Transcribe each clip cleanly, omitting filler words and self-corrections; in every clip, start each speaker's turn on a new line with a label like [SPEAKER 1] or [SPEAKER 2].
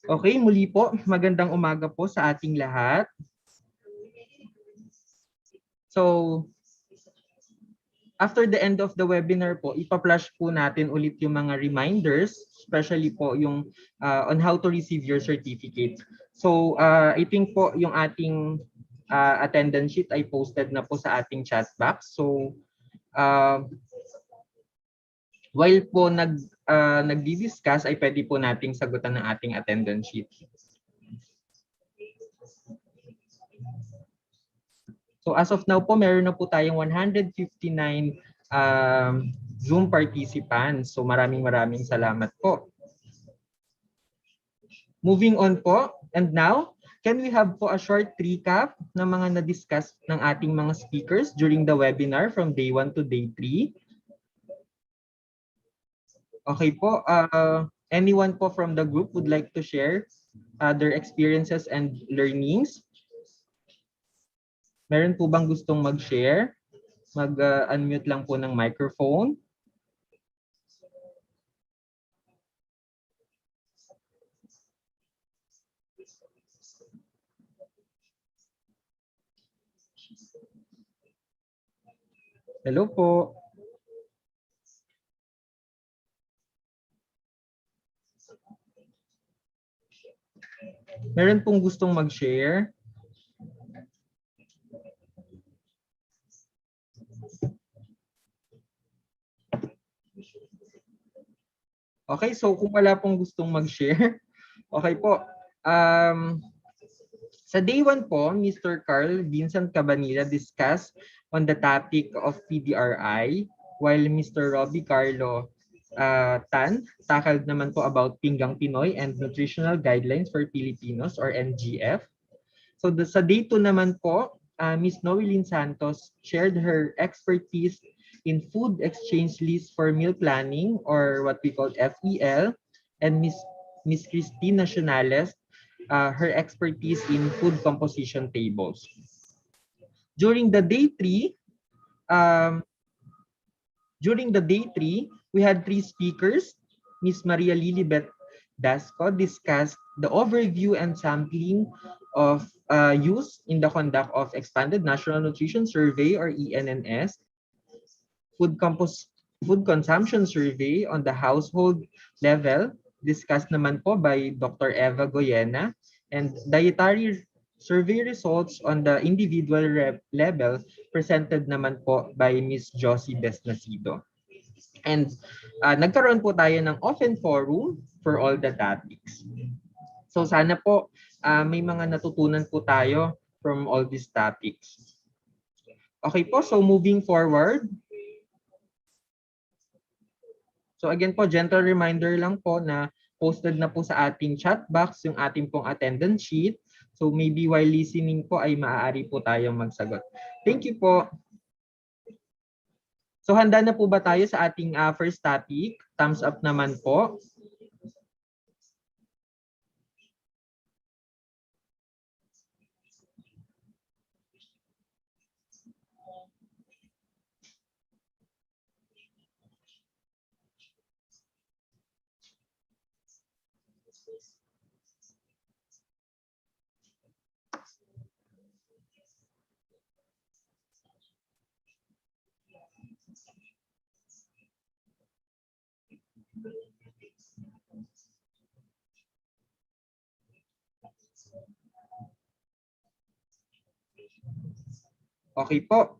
[SPEAKER 1] Okay, muli po, magandang umaga po sa ating lahat. So, after the end of the webinar po, ipa-flash po natin ulit yung mga reminders, especially po yung on how to receive your certificate. So, I think po yung ating attendance sheet ay posted na po sa ating chat box. So, while po nagdi-discuss ay pwede po nating sagutan ng ating attendance sheet. So as of now po, meron na po tayong 159 Zoom participants. So maraming salamat po. Moving on po, and now, can we have po a short recap ng mga na-discuss ng ating mga speakers during the webinar from day 1 to day 3? Okay po, anyone po from the group would like to share their experiences and learnings? Meron po bang gustong mag-share? Mag-unmute lang po ng microphone. Hello po. Meron pong gustong mag-share? Okay, so kung wala pong gustong mag-share, okay po. Sa day 1 po, Mr. Carl Vincent Cabanilla discussed on the topic of PDRI, while Mr. Robbie Carlo Tan tackled naman po about Pinggang Pinoy and Nutritional Guidelines for Filipinos or NGF. So sa day 2 naman po, Ms. Noelyn Santos shared her expertise in food exchange list for meal planning or what we call FEL, and Ms. Christine Nacionales, her expertise in food composition tables. During the day 3, we had 3 speakers. Ms. Maria Lilibet Dasco discussed the overview and sampling of use in the conduct of Expanded National Nutrition Survey or ENNS, food consumption survey on the household level, discussed naman po by Dr. Eva Goyena, and dietary survey results on the individual level presented naman po by Ms. Josie Besnacido. And nagkaroon po tayo ng open forum for all the topics. So sana po may mga natutunan po tayo from all these topics. Okay po, so moving forward. So again po, gentle reminder lang po na posted na po sa ating chat box yung ating pong attendance sheet. So maybe while listening po ay maaari po tayong magsagot. Thank you po. So handa na po ba tayo sa ating first topic? Thumbs up naman po. Okay po.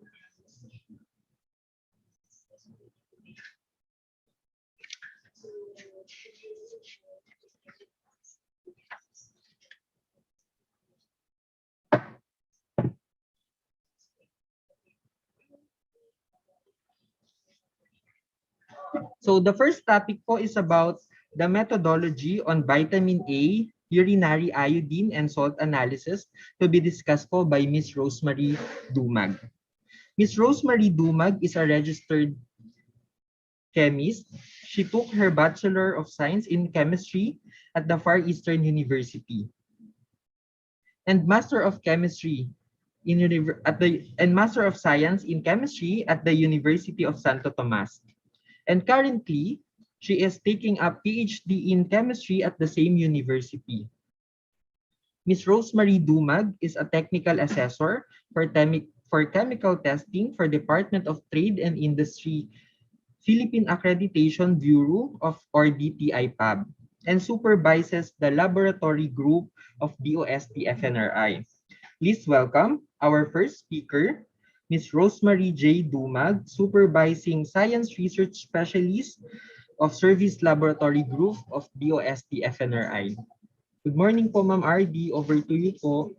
[SPEAKER 1] So the first topic po is about the methodology on vitamin A, urinary iodine, and salt analysis to be discussed po by Ms. Rosemary Dumag. Ms. Rosemary Dumag is a registered chemist. She took her Bachelor of Science in Chemistry at the Far Eastern University and Master of Chemistry and Master of Science in Chemistry at the University of Santo Tomas. And currently, She is taking a PhD in chemistry at the same university. Ms. Rosemary Dumag is a technical assessor for chemical testing for Department of Trade and Industry, Philippine Accreditation Bureau of or DTI-PAB, and supervises the laboratory group of DOST-FNRI. Please welcome our first speaker, Ms. Rosemary J. Dumag, Supervising Science Research Specialist of Service Laboratory Group of DOST-FNRI. Good morning po, Ma'am RD. Over to you po.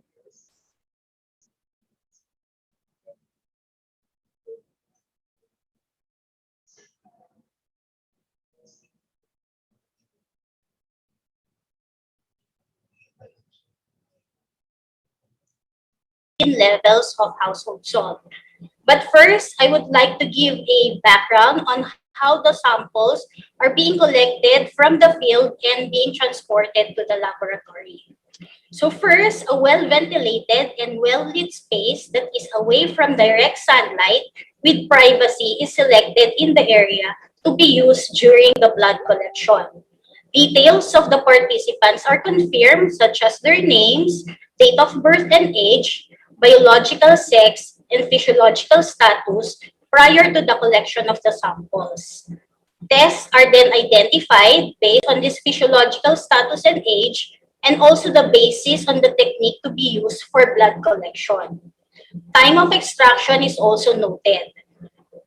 [SPEAKER 2] Levels of household salt. But first, I would like to give a background on how the samples are being collected from the field and being transported to the laboratory. So first, a well-ventilated and well-lit space that is away from direct sunlight with privacy is selected in the area to be used during the blood collection. Details of the participants are confirmed, such as their names, date of birth and age, biological sex, and physiological status prior to the collection of the samples. Tests are then identified based on this physiological status and age, and also the basis on the technique to be used for blood collection. Time of extraction is also noted.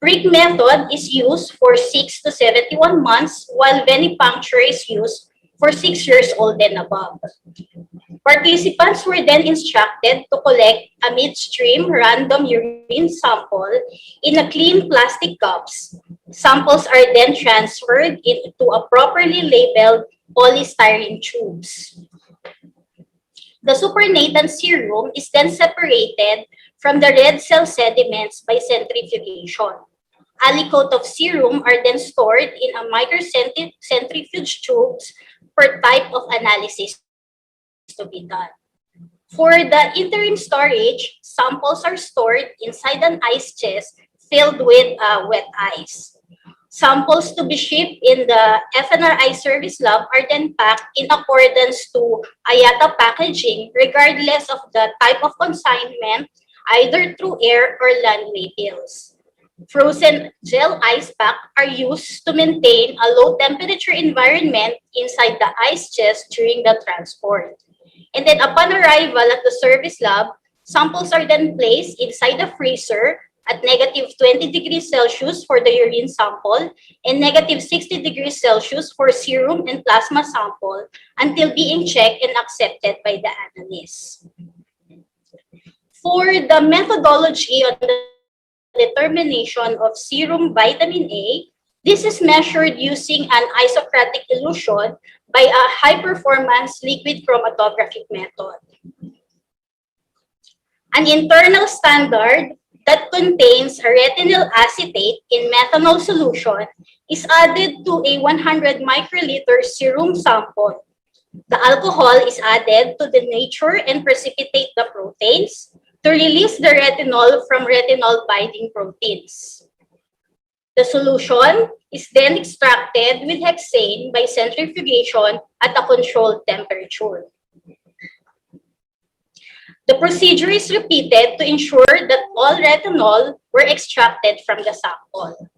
[SPEAKER 2] Prick method is used for 6 to 71 months, while venipuncture is used for 6 years old and above. Participants were then instructed to collect a midstream random urine sample in a clean plastic cups. Samples are then transferred into a properly labeled polystyrene tubes. The supernatant serum is then separated from the red cell sediments by centrifugation. Aliquot of serum are then stored in a microcentrifuge tubes per type of analysis to be done. For the interim storage, samples are stored inside an ice chest filled with wet ice. Samples to be shipped in the FNRI service lab are then packed in accordance to IATA packaging regardless of the type of consignment, either through air or land waybills. Frozen gel ice pack are used to maintain a low temperature environment inside the ice chest during the transport. And then upon arrival at the service lab, samples are then placed inside the freezer at negative 20 degrees Celsius for the urine sample and negative 60 degrees Celsius for serum and plasma sample until being checked and accepted by the analyst. For the methodology on the determination of serum vitamin A, this is measured using an isocratic elution by a high-performance liquid chromatographic method. An internal standard that contains a retinol acetate in methanol solution is added to a 100 microliter serum sample. The alcohol is added to denature and precipitate the proteins to release the retinol from retinol-binding proteins. The solution is then extracted with hexane by centrifugation at a controlled temperature. The procedure is repeated to ensure that all retinol were extracted from the sample.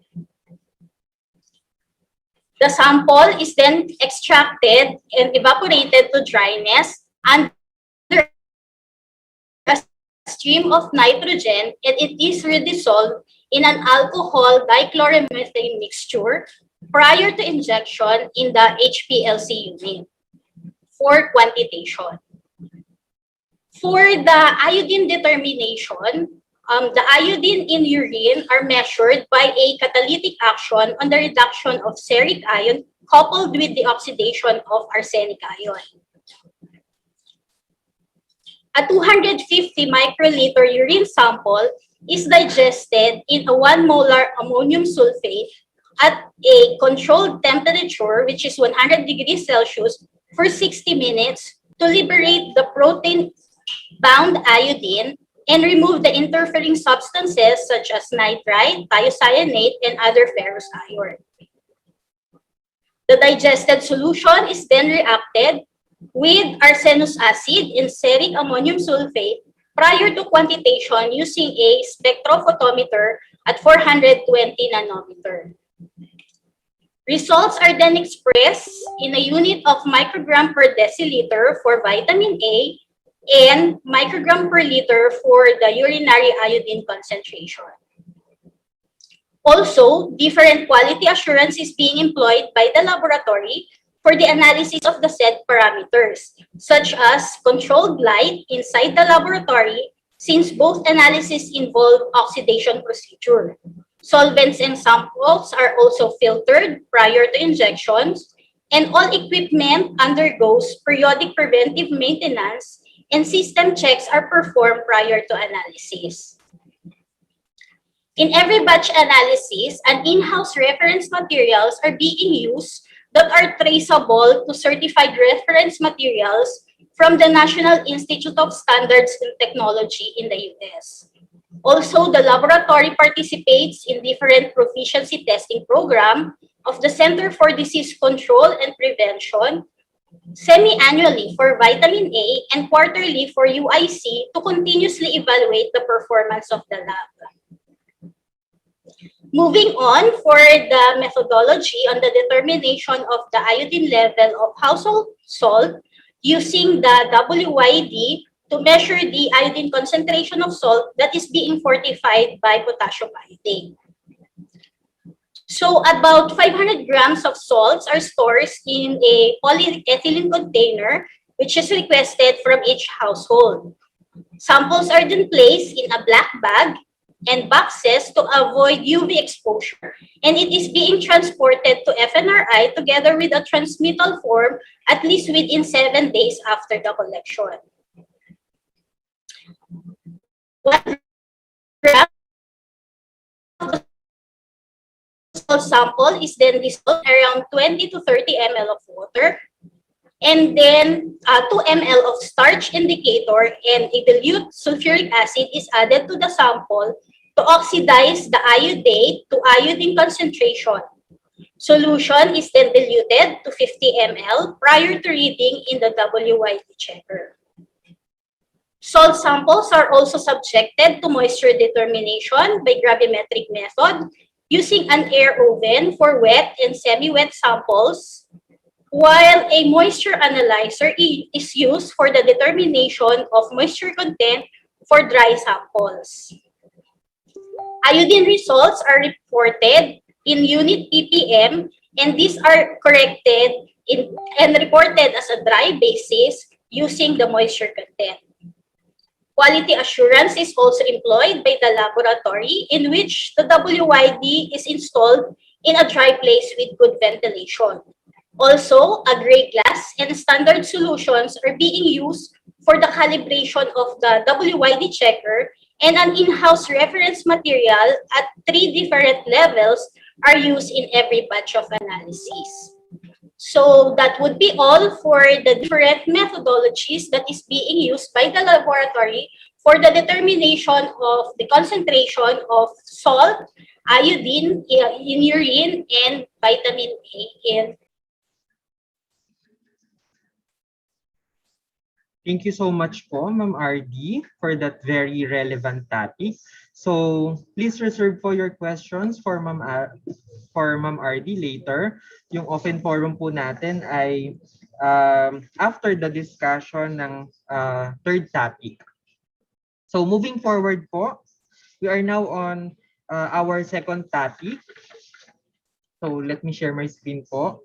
[SPEAKER 2] The sample is then extracted and evaporated to dryness under a stream of nitrogen, and it is redissolved in an alcohol dichloromethane mixture prior to injection in the HPLC unit for quantitation. For the iodine determination, the iodine in urine are measured by a catalytic action on the reduction of ferric ion coupled with the oxidation of arsenic ion. A 250 microliter urine sample is digested in a 1 molar ammonium sulfate at a controlled temperature, which is 100 degrees Celsius, for 60 minutes to liberate the protein-bound iodine and remove the interfering substances such as nitrite, thiocyanate, and other ferrous iron. The digested solution is then reacted with arsenous acid and steric ammonium sulfate prior to quantitation using a spectrophotometer at 420 nanometer. Results are then expressed in a unit of microgram per deciliter for vitamin A and microgram per liter for the urinary iodine concentration. Also, different quality assurance is being employed by the laboratory for the analysis of the said parameters, such as controlled light inside the laboratory, since both analyses involve oxidation procedure. Solvents and samples are also filtered prior to injections, and all equipment undergoes periodic preventive maintenance and system checks are performed prior to analysis. In every batch analysis, an in-house reference materials are being used that are traceable to certified reference materials from the National Institute of Standards and Technology in the US. Also, the laboratory participates in different proficiency testing programs of the Center for Disease Control and Prevention, semi-annually for vitamin A and quarterly for UIC to continuously evaluate the performance of the lab. Moving on for the methodology on the determination of the iodine level of household salt using the WYD to measure the iodine concentration of salt that is being fortified by potassium iodate. So about 500 grams of salts are stored in a polyethylene container, which is requested from each household. Samples are then placed in a black bag and boxes to avoid UV exposure, and it is being transported to FNRI together with a transmittal form at least within 7 days after the collection. 1 gram of the sample is then dissolved around 20 to 30 ml of water, and then 2 ml of starch indicator and a dilute sulfuric acid is added to the sample to oxidize the iodate to iodine concentration. Solution is then diluted to 50 ml prior to reading in the WYD checker. Salt samples are also subjected to moisture determination by gravimetric method using an air oven for wet and semi-wet samples, while a moisture analyzer is used for the determination of moisture content for dry samples. Iodine results are reported in unit ppm, and these are corrected and reported as a dry basis using the moisture content. Quality assurance is also employed by the laboratory, in which the WYD is installed in a dry place with good ventilation. Also, a gray glass and standard solutions are being used for the calibration of the WYD checker, and an in-house reference material at 3 different levels are used in every batch of analysis. So that would be all for the different methodologies that is being used by the laboratory for the determination of the concentration of salt, iodine in urine, and vitamin A in.
[SPEAKER 1] Thank you so much po, Ma'am RD, for that very relevant topic. So, please reserve po your questions for Ma'am RD later. Yung open forum po natin ay after the discussion ng third topic. So, moving forward po, we are now on our second topic. So, let me share my screen po.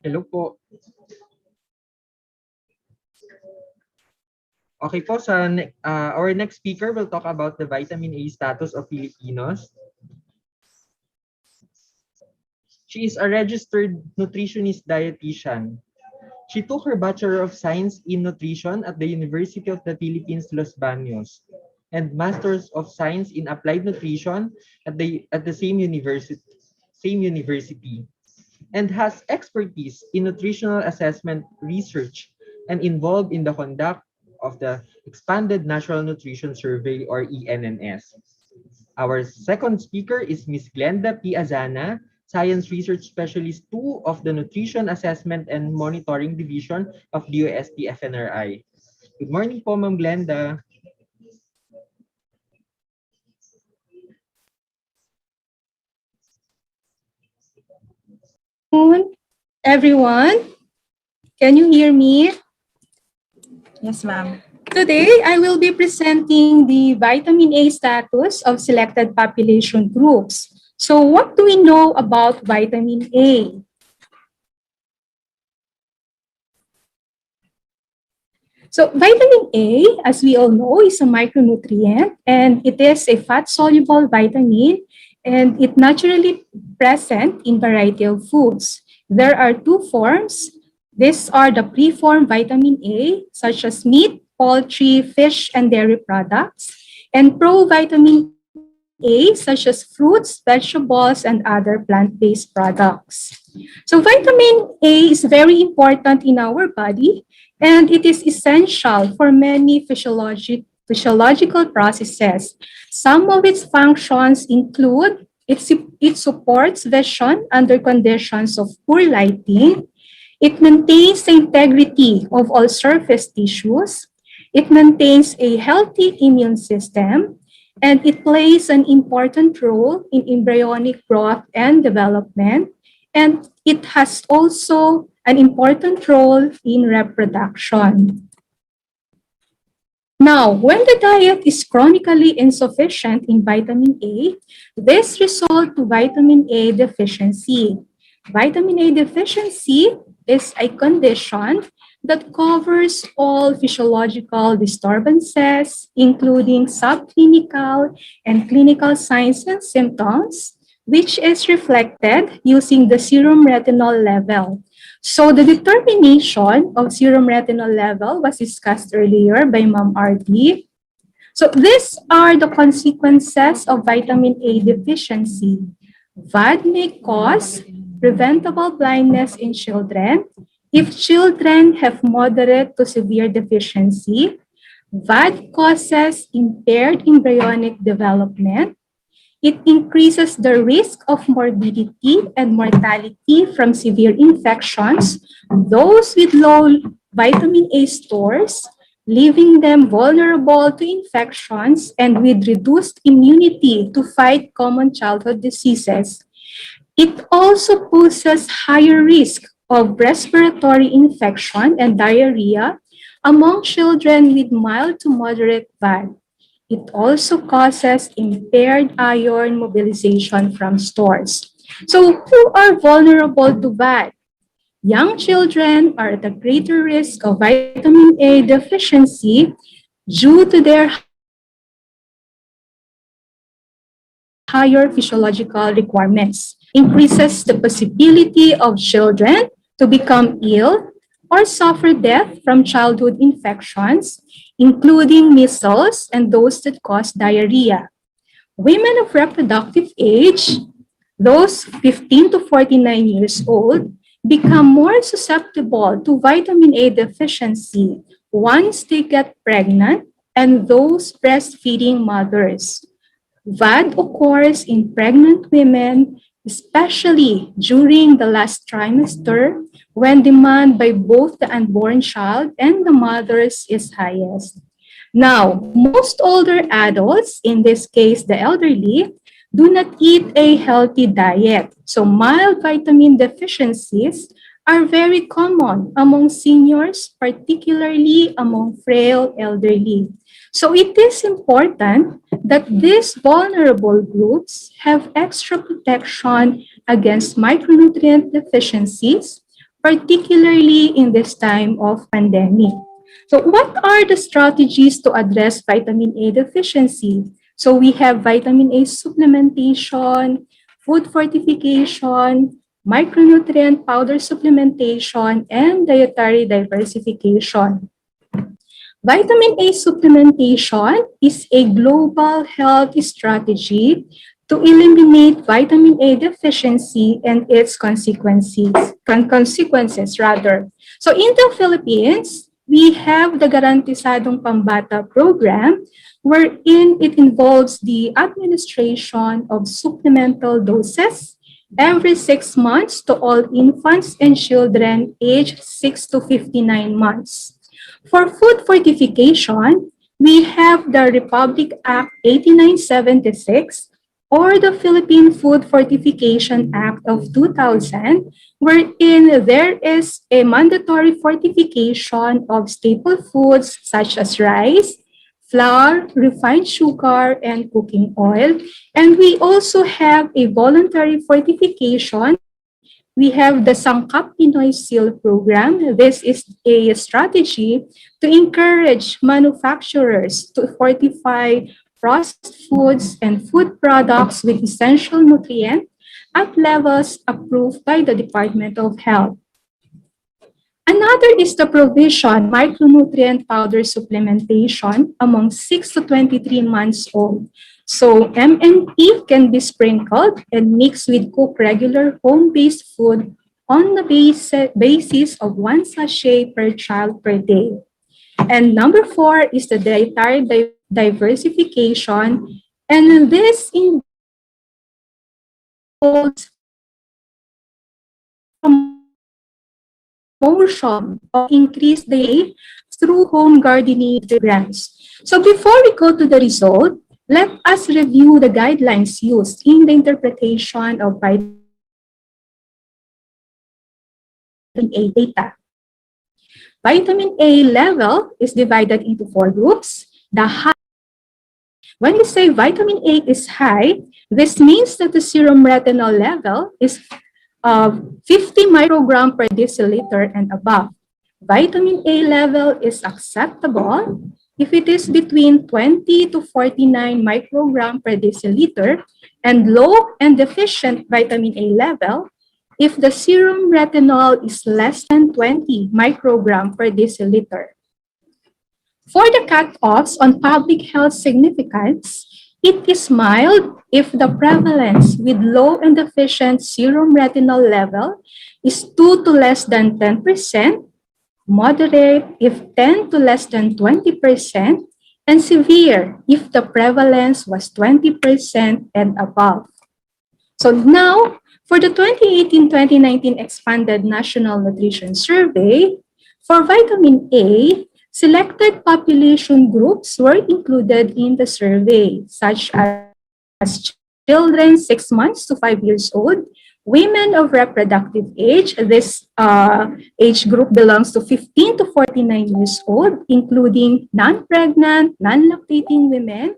[SPEAKER 1] Hello po. Okay po, our next speaker will talk about the vitamin A status of Filipinos. She is a registered nutritionist dietitian. She took her Bachelor of Science in Nutrition at the University of the Philippines, Los Baños, and Masters of Science in Applied Nutrition at the same university, and has expertise in nutritional assessment research and involved in the conduct of the Expanded National Nutrition Survey or ENNS. Our second speaker is Ms. Glenda P. Azana, Science Research Specialist 2 of the Nutrition Assessment and Monitoring Division of DOST-FNRI. Good morning po, Ma'am Glenda.
[SPEAKER 3] Everyone. Can you hear me?
[SPEAKER 4] Yes, ma'am.
[SPEAKER 3] Today, I will be presenting the vitamin A status of selected population groups. So what do we know about vitamin A? So vitamin A, as we all know, is a micronutrient, and it is a fat-soluble vitamin, and it naturally present in variety of foods. There are two forms. These are the preformed vitamin A, such as meat, poultry, fish, and dairy products, and provitamin A, such as fruits, vegetables, and other plant-based products. So vitamin A is very important in our body, and it is essential for many physiological processes. Some of its functions include it supports vision under conditions of poor lighting. It maintains the integrity of all surface tissues. It maintains a healthy immune system, and it plays an important role in embryonic growth and development. And it has also an important role in reproduction. Now, when the diet is chronically insufficient in vitamin A, this results to vitamin A deficiency. Vitamin A deficiency is a condition that covers all physiological disturbances, including subclinical and clinical signs and symptoms, which is reflected using the serum retinol level. So the determination of serum retinol level was discussed earlier by Ma'am RD. So these are the consequences of vitamin A deficiency. VAD may cause preventable blindness in children. If children have moderate to severe deficiency, VAD causes impaired embryonic development. It increases the risk of morbidity and mortality from severe infections, those with low vitamin A stores, leaving them vulnerable to infections and with reduced immunity to fight common childhood diseases. It also poses higher risk of respiratory infection and diarrhea among children with mild to moderate VAD. It also causes impaired iron mobilization from stores. So who are vulnerable to VAD? Young children are at a greater risk of vitamin A deficiency due to their higher physiological requirements. Increases the possibility of children to become ill or suffer death from childhood infections, including measles and those that cause diarrhea. Women of reproductive age, those 15 to 49 years old, become more susceptible to vitamin A deficiency once they get pregnant, and those breastfeeding mothers. VAD occurs in pregnant women, especially during the last trimester, when demand by both the unborn child and the mothers is highest. Now, most older adults, in this case the elderly, do not eat a healthy diet. So mild vitamin deficiencies are very common among seniors, particularly among frail elderly. So it is important that these vulnerable groups have extra protection against micronutrient deficiencies, particularly in this time of pandemic. So what are the strategies to address vitamin A deficiency? So we have vitamin A supplementation, food fortification, micronutrient powder supplementation, and dietary diversification. Vitamin A supplementation is a global health strategy to eliminate vitamin A deficiency and its consequences rather. So in the Philippines, we have the Garantisadong Pambata program wherein it involves the administration of supplemental doses every 6 months to all infants and children aged 6 to 59 months. For food fortification, we have the Republic Act 8976 or the Philippine Food Fortification Act of 2000, wherein there is a mandatory fortification of staple foods such as rice, flour, refined sugar, and cooking oil. And we also have a voluntary fortification. We have the Sangkap Pinoy Seal program. This is a strategy to encourage manufacturers to fortify processed foods and food products with essential nutrients at levels approved by the Department of Health. Another is the provision micronutrient powder supplementation among 6 to 23 months old. So MNP can be sprinkled and mixed with cooked regular home-based food on the basis of 1 sachet per child per day. And number 4 is the dietary diversification, and this involves promotion of increased day through home gardening programs. So before we go to the result, let us review the guidelines used in the interpretation of vitamin A data. Vitamin A level is divided into 4 groups. When we say vitamin A is high, this means that the serum retinol level is 50 microgram per deciliter and above. Vitamin A level is acceptable if it is between 20 to 49 microgram per deciliter, and low and deficient vitamin A level if the serum retinol is less than 20 microgram per deciliter. For the cutoffs on public health significance, it is mild if the prevalence with low and deficient serum retinol level is 2 to less than 10%, moderate if 10 to less than 20%, and severe if the prevalence was 20% and above. So now, for the 2018-2019 Expanded National Nutrition Survey, for vitamin A, selected population groups were included in the survey, such as children 6 months to 5 years old, women of reproductive age. This age group belongs to 15 to 49 years old, including non-pregnant, non-lactating women,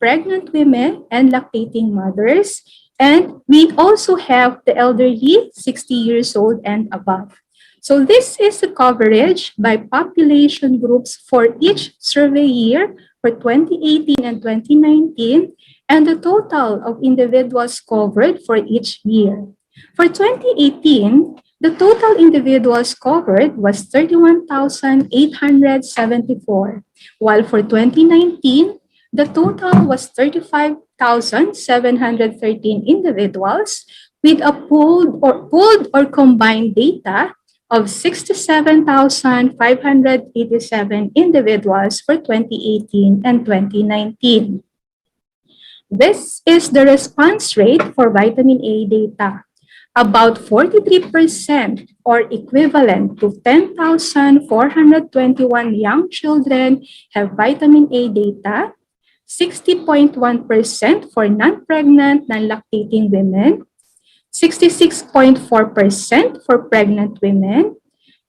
[SPEAKER 3] pregnant women, and lactating mothers. And we also have the elderly, 60 years old and above. So this is the coverage by population groups for each survey year for 2018 and 2019, and the total of individuals covered for each year. For 2018, the total individuals covered was 31,874, while for 2019, the total was 35,713 individuals with a pooled or combined data of 67,587 individuals for 2018 and 2019. This is the response rate for vitamin A data. About 43% or equivalent to 10,421 young children have vitamin A data, 60.1% for non-pregnant, non-lactating women, 66.4% for pregnant women,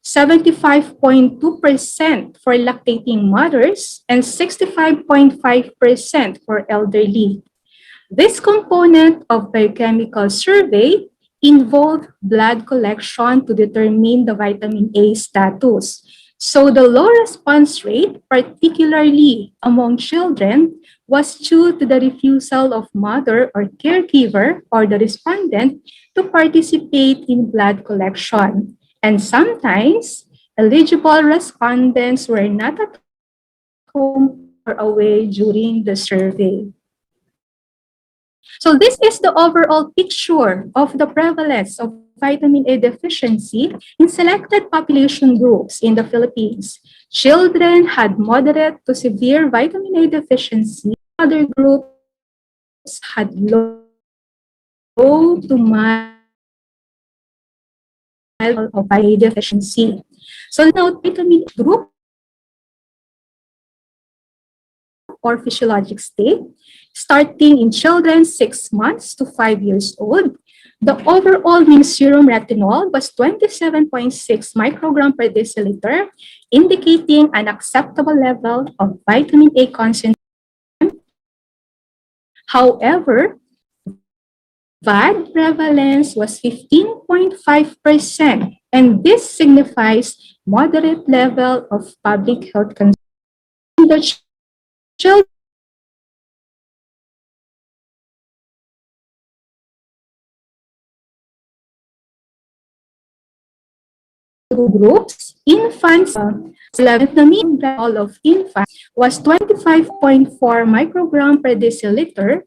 [SPEAKER 3] 75.2% for lactating mothers, and 65.5% for elderly. This component of biochemical survey involved blood collection to determine the vitamin A status. So the low response rate, particularly among children, was due to the refusal of mother or caregiver or the respondent to participate in blood collection. And sometimes, eligible respondents were not at home or away during the survey. So this is the overall picture of the prevalence of vitamin A deficiency in selected population groups in the Philippines. Children had moderate to severe vitamin A deficiency. Other groups had low to mild of vitamin A deficiency. So now vitamin A group or physiologic state, starting in children 6 months to 5 years old, the overall mean serum retinol was 27.6 microgram per deciliter, indicating an acceptable level of vitamin A concentration. However, VAD prevalence was 15.5%, and this signifies moderate level of public health concern. The children groups, infants, the mean level of infants was 25.4 microgram per deciliter.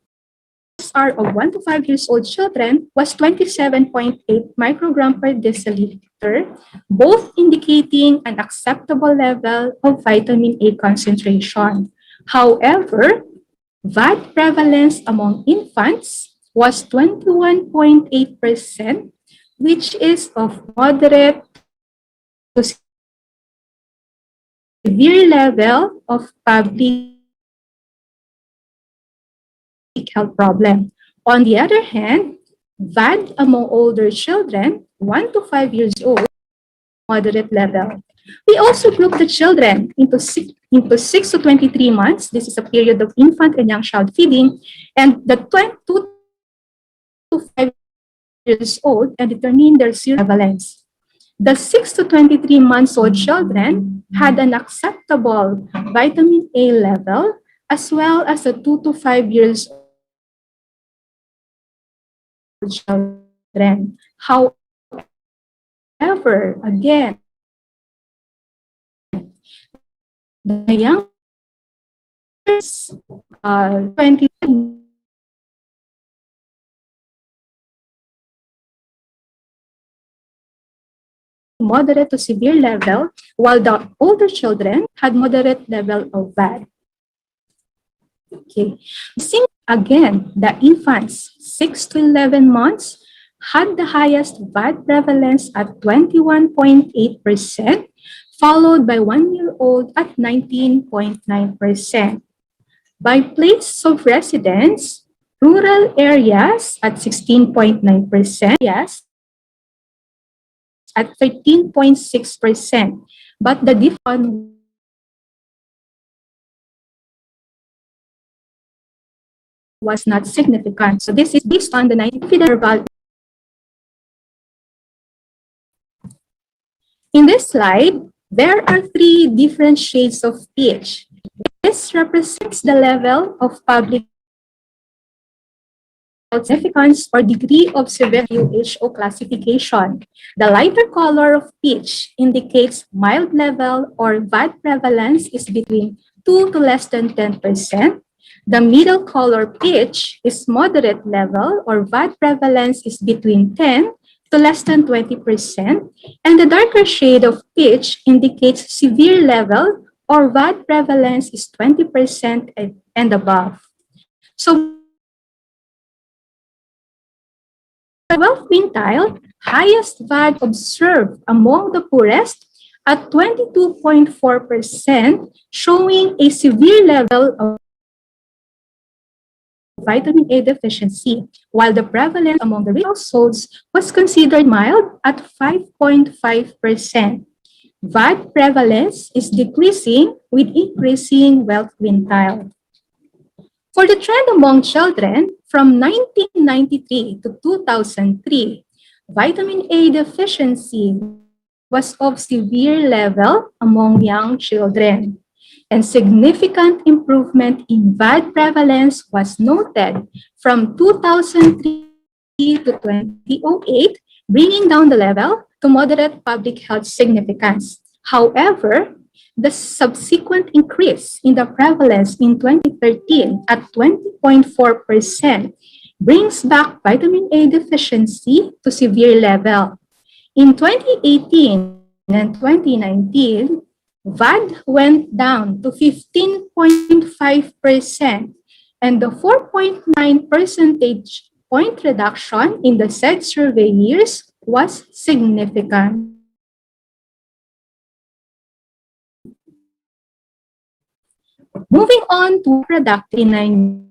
[SPEAKER 3] SR of 1 to 5 years old children was 27.8 microgram per deciliter, both indicating an acceptable level of vitamin A concentration. However, VAD prevalence among infants was 21.8%, which is of moderate to severe level of public health problem. On the other hand, VAD among older children, 1 to 5 years old, moderate level. We also group the children into 6 to 23 months. This is a period of infant and young child feeding, and the 2 to 5 years old, and determine their serum prevalence. The 6 to 23 months old children had an acceptable vitamin A level, as well as the 2 to 5 years old children. However, again, the young 20 moderate to severe level, while the older children had moderate level of VAD. Okay, seeing again, the infants 6 to 11 months had the highest VAD prevalence at 21.8%, followed by 1-year-old at 19.9%. By place of residence, rural areas at 16.9%, yes, at 13.6%, but the difference was not significant. So this is based on the 90 interval. In this slide, there are 3 different shades of peach. This represents the level of public health significance or degree of severity WHO classification. The lighter color of peach indicates mild level or VAD prevalence is between 2 to less than 10%. The middle color peach is moderate level or VAD prevalence is between 10 to less than 20%. And the darker shade of peach indicates severe level or VAD prevalence is 20% and above. So, 12th quintile, highest VAD observed among the poorest at 22.4%, showing a severe level of vitamin A deficiency, while the prevalence among the rich households was considered mild at 5.5%. VAD prevalence is decreasing with increasing wealth quintile. For the trend among children, from 1993 to 2003, Vitamin A deficiency was of severe level among young children, and significant improvement in VAD prevalence was noted from 2003 to 2008, bringing down the level to moderate public health significance. However, the subsequent increase in the prevalence in 2013 at 20.4% brings back vitamin A deficiency to severe level. In 2018 and 2019, VAD went down to 15.5%, and the 4.9 percentage point reduction in the said survey years was significant. Moving on to reproductive 9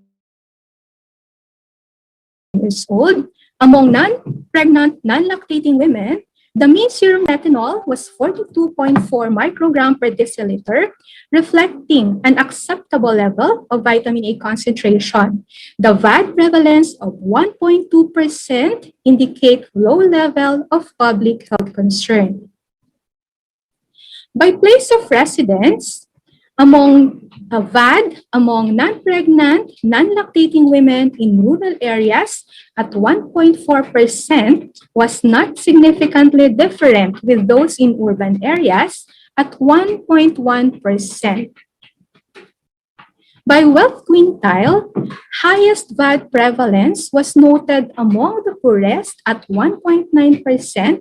[SPEAKER 3] years old, among non-pregnant, non-lactating women, the mean serum retinol was 42.4 microgram per deciliter, reflecting an acceptable level of vitamin A concentration. The VAD prevalence of 1.2% indicate low level of public health concern. By place of residence, among VAD among non-pregnant, non-lactating women in rural areas at 1.4% was not significantly different with those in urban areas at 1.1%. By wealth quintile, highest VAD prevalence was noted among the poorest at 1.9%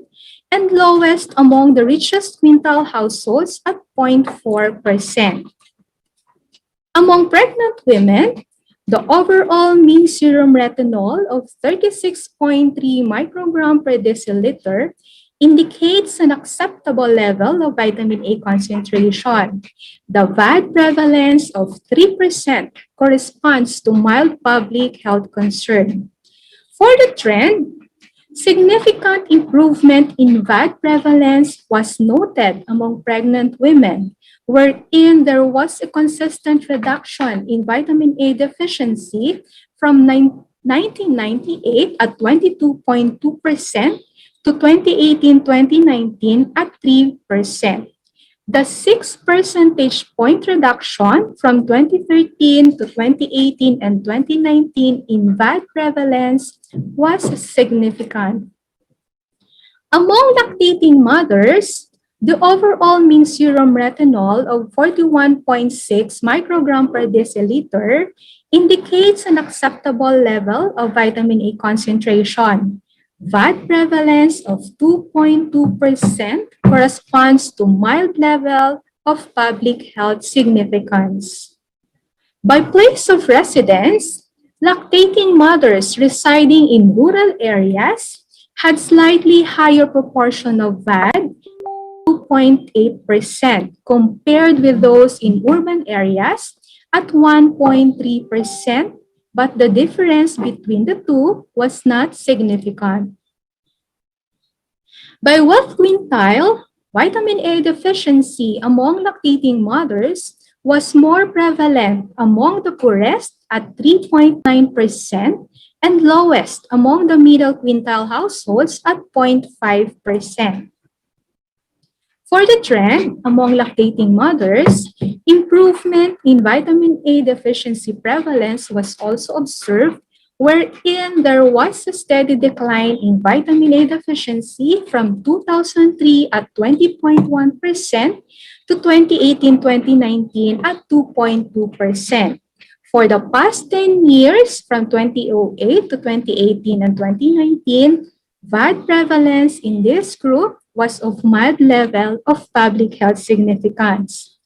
[SPEAKER 3] and lowest among the richest quintile households at 0.4%. Among pregnant women, the overall mean serum retinol of 36.3 microgram per deciliter indicates an acceptable level of vitamin A concentration. The VAD prevalence of 3% corresponds to mild public health concern. For the trend, significant improvement in VAD prevalence was noted among pregnant women, wherein there was a consistent reduction in vitamin A deficiency from 1998 at 22.2% to 2018-2019 at 3%. The 6 percentage point reduction from 2013 to 2018 and 2019 in VAD prevalence was significant. Among lactating mothers, the overall mean serum retinol of 41.6 microgram per deciliter indicates an acceptable level of vitamin A concentration. VAD prevalence of 2.2% corresponds to mild level of public health significance. By place of residence, lactating mothers residing in rural areas had slightly higher proportion of VAD, 2.8%, compared with those in urban areas at 1.3%, but the difference between the two was not significant. By wealth quintile, vitamin A deficiency among lactating mothers was more prevalent among the poorest at 3.9% and lowest among the middle quintile households at 0.5%. For the trend among lactating mothers, improvement in vitamin A deficiency prevalence was also observed, wherein there was a steady decline in vitamin A deficiency from 2003 at 20.1% to 2018-2019 at 2.2%. For the past 10 years, from 2008 to 2018 and 2019, VAD prevalence in this group was of mild level of public health significance.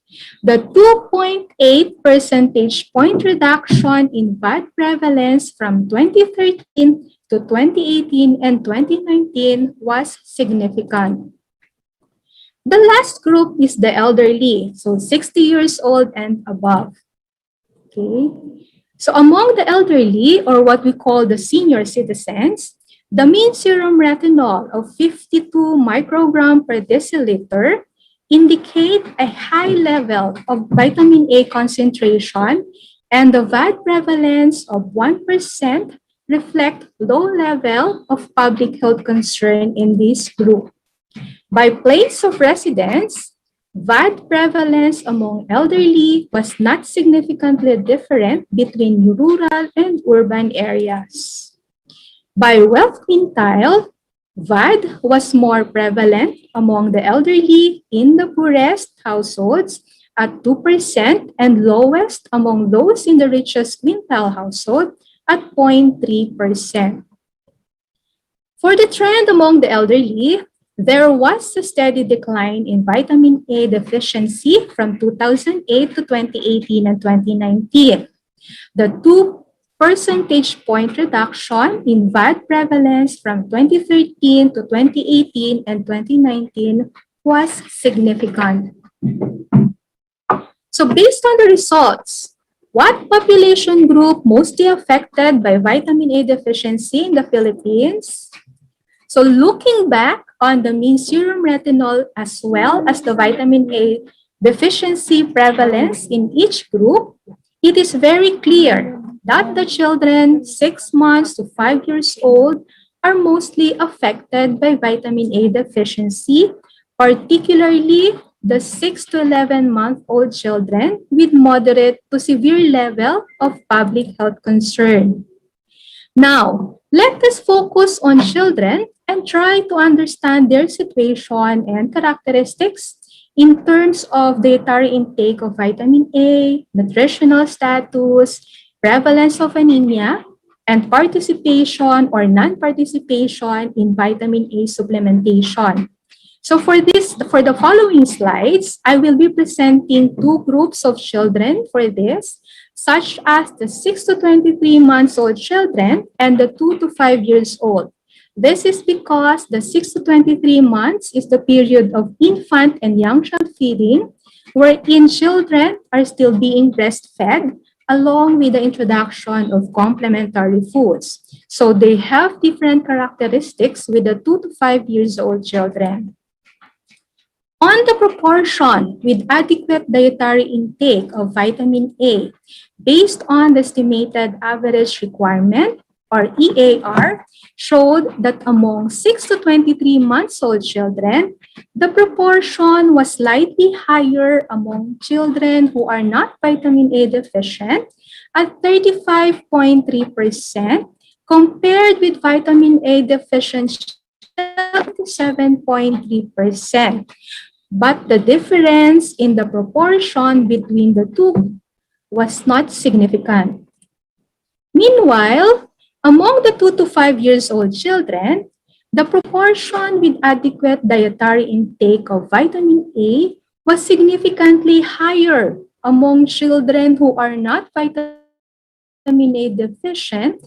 [SPEAKER 3] The 2.8 percentage point reduction in VAD prevalence from 2013 to 2018 and 2019 was significant. The last group is the elderly, so 60 years old and above. Okay. So among the elderly, or what we call the senior citizens, the mean serum retinol of 52 microgram per deciliter indicate a high level of vitamin A concentration, and the VAD prevalence of 1% reflect low level of public health concern in this group. By place of residence, VAD prevalence among elderly was not significantly different between rural and urban areas. By wealth quintile, VAD was more prevalent among the elderly in the poorest households at 2% and lowest among those in the richest quintile household at 0.3%. For the trend among the elderly, there was a steady decline in vitamin A deficiency from 2008 to 2018 and 2019. The 2 percentage point reduction in VAD prevalence from 2013 to 2018 and 2019 was significant. So based on the results, what population group mostly affected by vitamin A deficiency in the Philippines? So looking back on the mean serum retinol as well as the vitamin A deficiency prevalence in each group, it is very clear that the children 6 months to 5 years old are mostly affected by vitamin A deficiency, particularly the 6 to 11-month-old children with moderate to severe level of public health concern. Now, let us focus on children and try to understand their situation and characteristics in terms of dietary intake of vitamin A, nutritional status, prevalence of anemia, and participation or non-participation in vitamin A supplementation. So for the following slides, I will be presenting 2 groups of children for this, such as the 6 to 23 months old children and the 2 to 5 years old. This is because the 6 to 23 months is the period of infant and young child feeding, wherein children are still being breastfed along with the introduction of complementary foods. So they have different characteristics with the 2 to 5 years old children. On the proportion with adequate dietary intake of vitamin A, based on the estimated average requirement, or EAR, showed that among 6 to 23 months old children, the proportion was slightly higher among children who are not vitamin A deficient at 35.3% compared with vitamin A deficient 7.3%. But the difference in the proportion between the two was not significant. Meanwhile, among the 2 to 5 years old children, the proportion with adequate dietary intake of vitamin A was significantly higher among children who are not vitamin A deficient,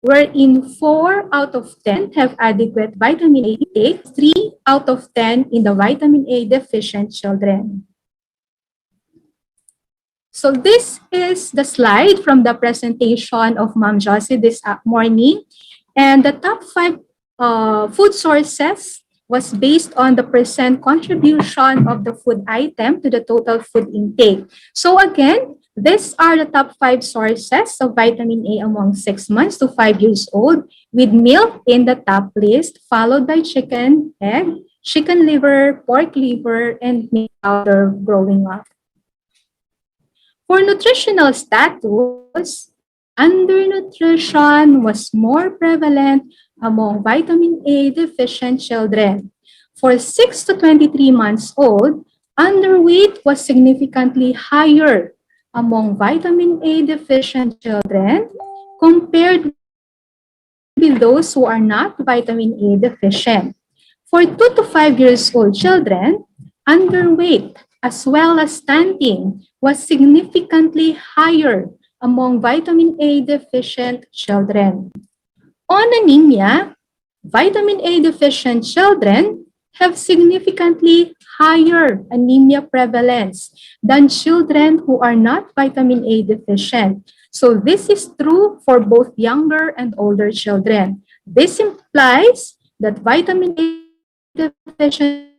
[SPEAKER 3] wherein 4 out of 10 have adequate vitamin A intake, 3 out of 10 in the vitamin A deficient children. So this is the slide from the presentation of Ma'am Josie this morning. And the top 5 food sources was based on the percent contribution of the food item to the total food intake. So again, these are the top 5 sources of vitamin A among 6 months to 5 years old, with milk in the top list, followed by chicken, egg, chicken liver, pork liver, and milk powder growing up. For nutritional status, undernutrition was more prevalent among vitamin A deficient children. For 6 to 23 months old, underweight was significantly higher among vitamin A deficient children compared with those who are not vitamin A deficient. For 2 to 5 years old children, underweight as well as stunting was significantly higher among vitamin A deficient children. On anemia, vitamin A deficient children have significantly higher anemia prevalence than children who are not vitamin A deficient. So this is true for both younger and older children. This implies that vitamin A deficient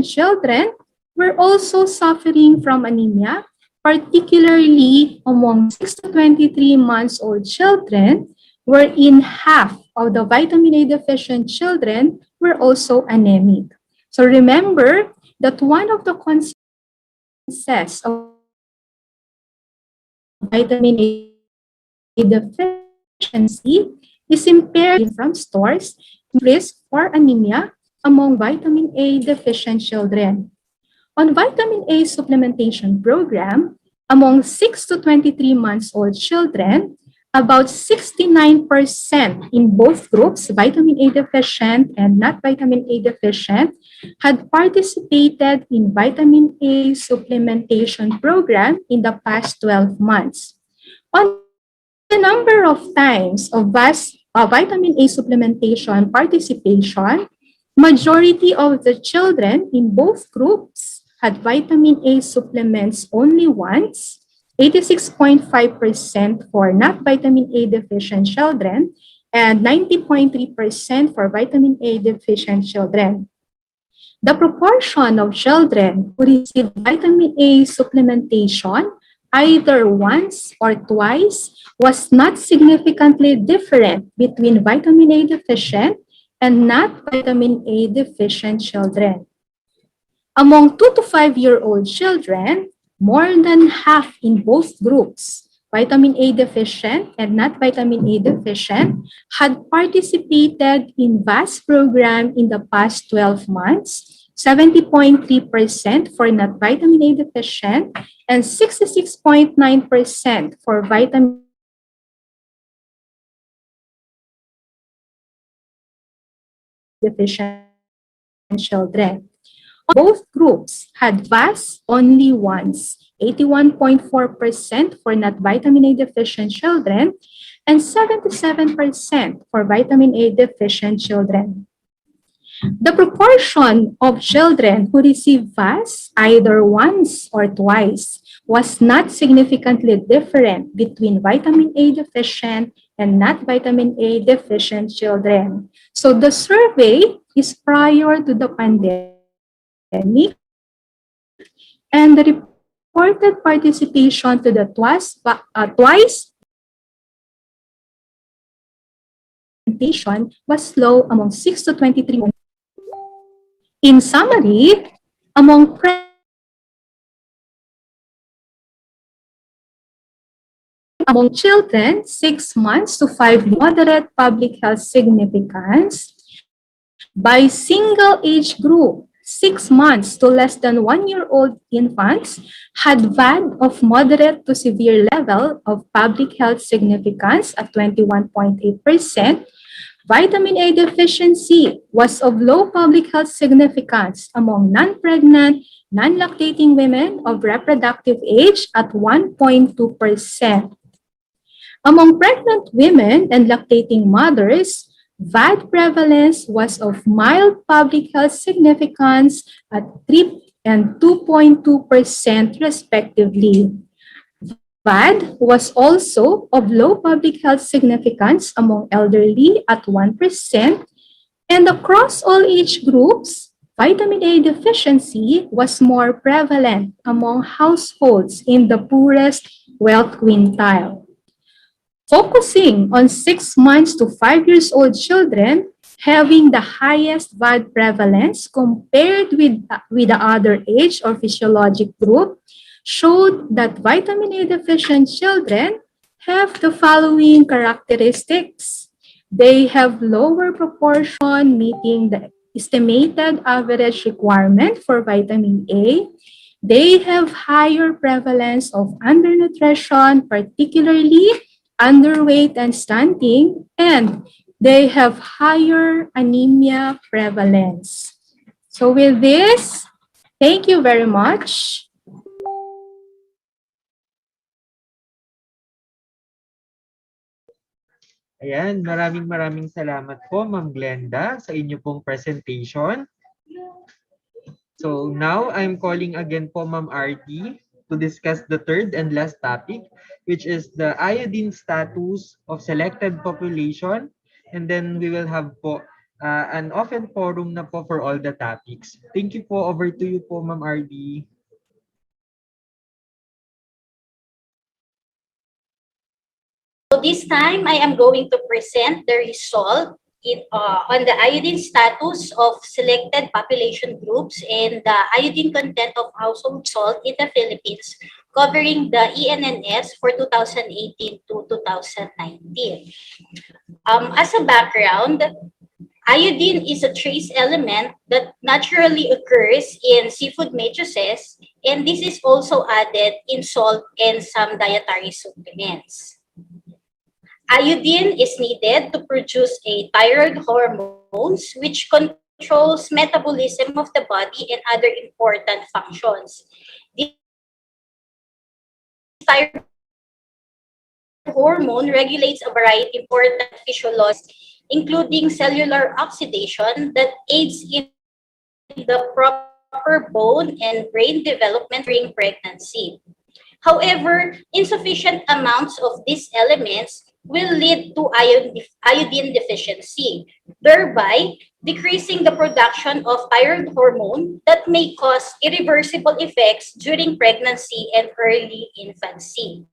[SPEAKER 3] children were also suffering from anemia, particularly among 6 to 23 months old children, wherein half of the vitamin A deficient children were also anemic. So remember that one of the consequences of vitamin A deficiency is impaired from stores, risk for anemia among vitamin A deficient children. On vitamin A supplementation program, among 6 to 23 months old children, about 69% in both groups, vitamin A deficient and not vitamin A deficient, had participated in vitamin A supplementation program in the past 12 months. On the number of times of vitamin A supplementation participation, majority of the children in both groups had vitamin A supplements only once, 86.5% for not vitamin A deficient children, and 90.3% for vitamin A deficient children. The proportion of children who receive vitamin A supplementation either once or twice was not significantly different between vitamin A deficient and not vitamin A deficient children. Among 2 to 5-year-old children, more than half in both groups, vitamin A deficient and not vitamin A deficient, had participated in VAS program in the past 12 months, 70.3% for not vitamin A deficient and 66.9% for vitamin deficient children. Both groups had VAS only once, 81.4% for not vitamin A deficient children and 77% for vitamin A deficient children. The proportion of children who receive VAS either once or twice was not significantly different between vitamin A deficient and not vitamin A deficient children. So the survey is prior to the pandemic, and the reported participation to the twice was low among 6 to 23. In summary, among children 6 months to 5 moderate public health significance, by single age group, 6 months to less than 1-year-old infants had VAD of moderate to severe level of public health significance at 21.8%. Vitamin A deficiency was of low public health significance among non-pregnant, non-lactating women of reproductive age at 1.2%. Among pregnant women and lactating mothers, VAD prevalence was of mild public health significance at 3 and 2.2% respectively. VAD was also of low public health significance among elderly at 1%, and across all age groups, vitamin A deficiency was more prevalent among households in the poorest wealth quintile. Focusing on 6 months to 5 years old children having the highest VAD prevalence compared with the other age or physiologic group showed that vitamin A deficient children have the following characteristics. They have lower proportion meeting the estimated average requirement for vitamin A. They have higher prevalence of undernutrition, particularly underweight and stunting, and they have higher anemia prevalence. So with this, thank you very much.
[SPEAKER 1] Ayan, maraming salamat po, Ma'am Glenda, sa inyo pong presentation. So now, I'm calling again po Ma'am RD to discuss the third and last topic, which is the iodine status of selected population. And then we will have po an open forum na po for all the topics. Thank you po. Over to you po, Ma'am RD.
[SPEAKER 2] this time, I am going to present the result on the iodine status of selected population groups and the iodine content of household salt in the Philippines, covering the ENNS for 2018 to 2019. As a background, iodine is a trace element that naturally occurs in seafood matrices, and this is also added in salt and some dietary supplements. Iodine is needed to produce a thyroid hormones, which controls metabolism of the body and other important functions. This thyroid hormone regulates a variety of important physiologies, including cellular oxidation that aids in the proper bone and brain development during pregnancy. However, insufficient amounts of these elements will lead to iodine deficiency, thereby decreasing the production of thyroid hormone that may cause irreversible effects during pregnancy and early infancy.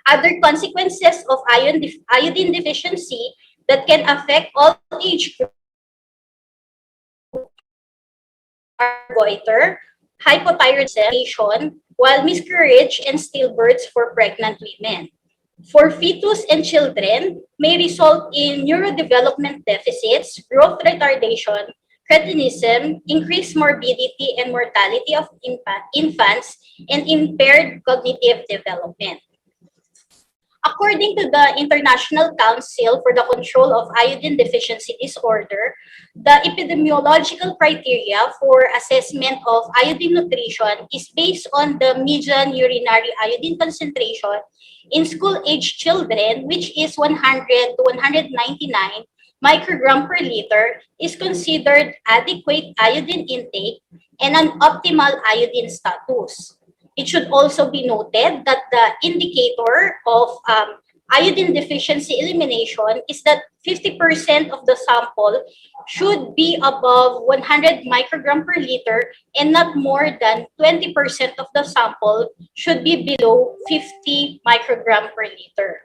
[SPEAKER 2] Other consequences of iodine deficiency that can affect all age groups are goiter, hypothyroidism, while miscarriage and stillbirths for pregnant women. For fetus and children, may result in neurodevelopment deficits, growth retardation, cretinism, increased morbidity and mortality of infants, and impaired cognitive development. According to the International Council for the Control of Iodine Deficiency Disorder, the epidemiological criteria for assessment of iodine nutrition is based on the median urinary iodine concentration in school-age children, which is 100 to 199 microgram per liter, is considered adequate iodine intake and an optimal iodine status. It should also be noted that the indicator of iodine deficiency elimination is that 50% of the sample should be above 100 microgram per liter and not more than 20% of the sample should be below 50 microgram per liter.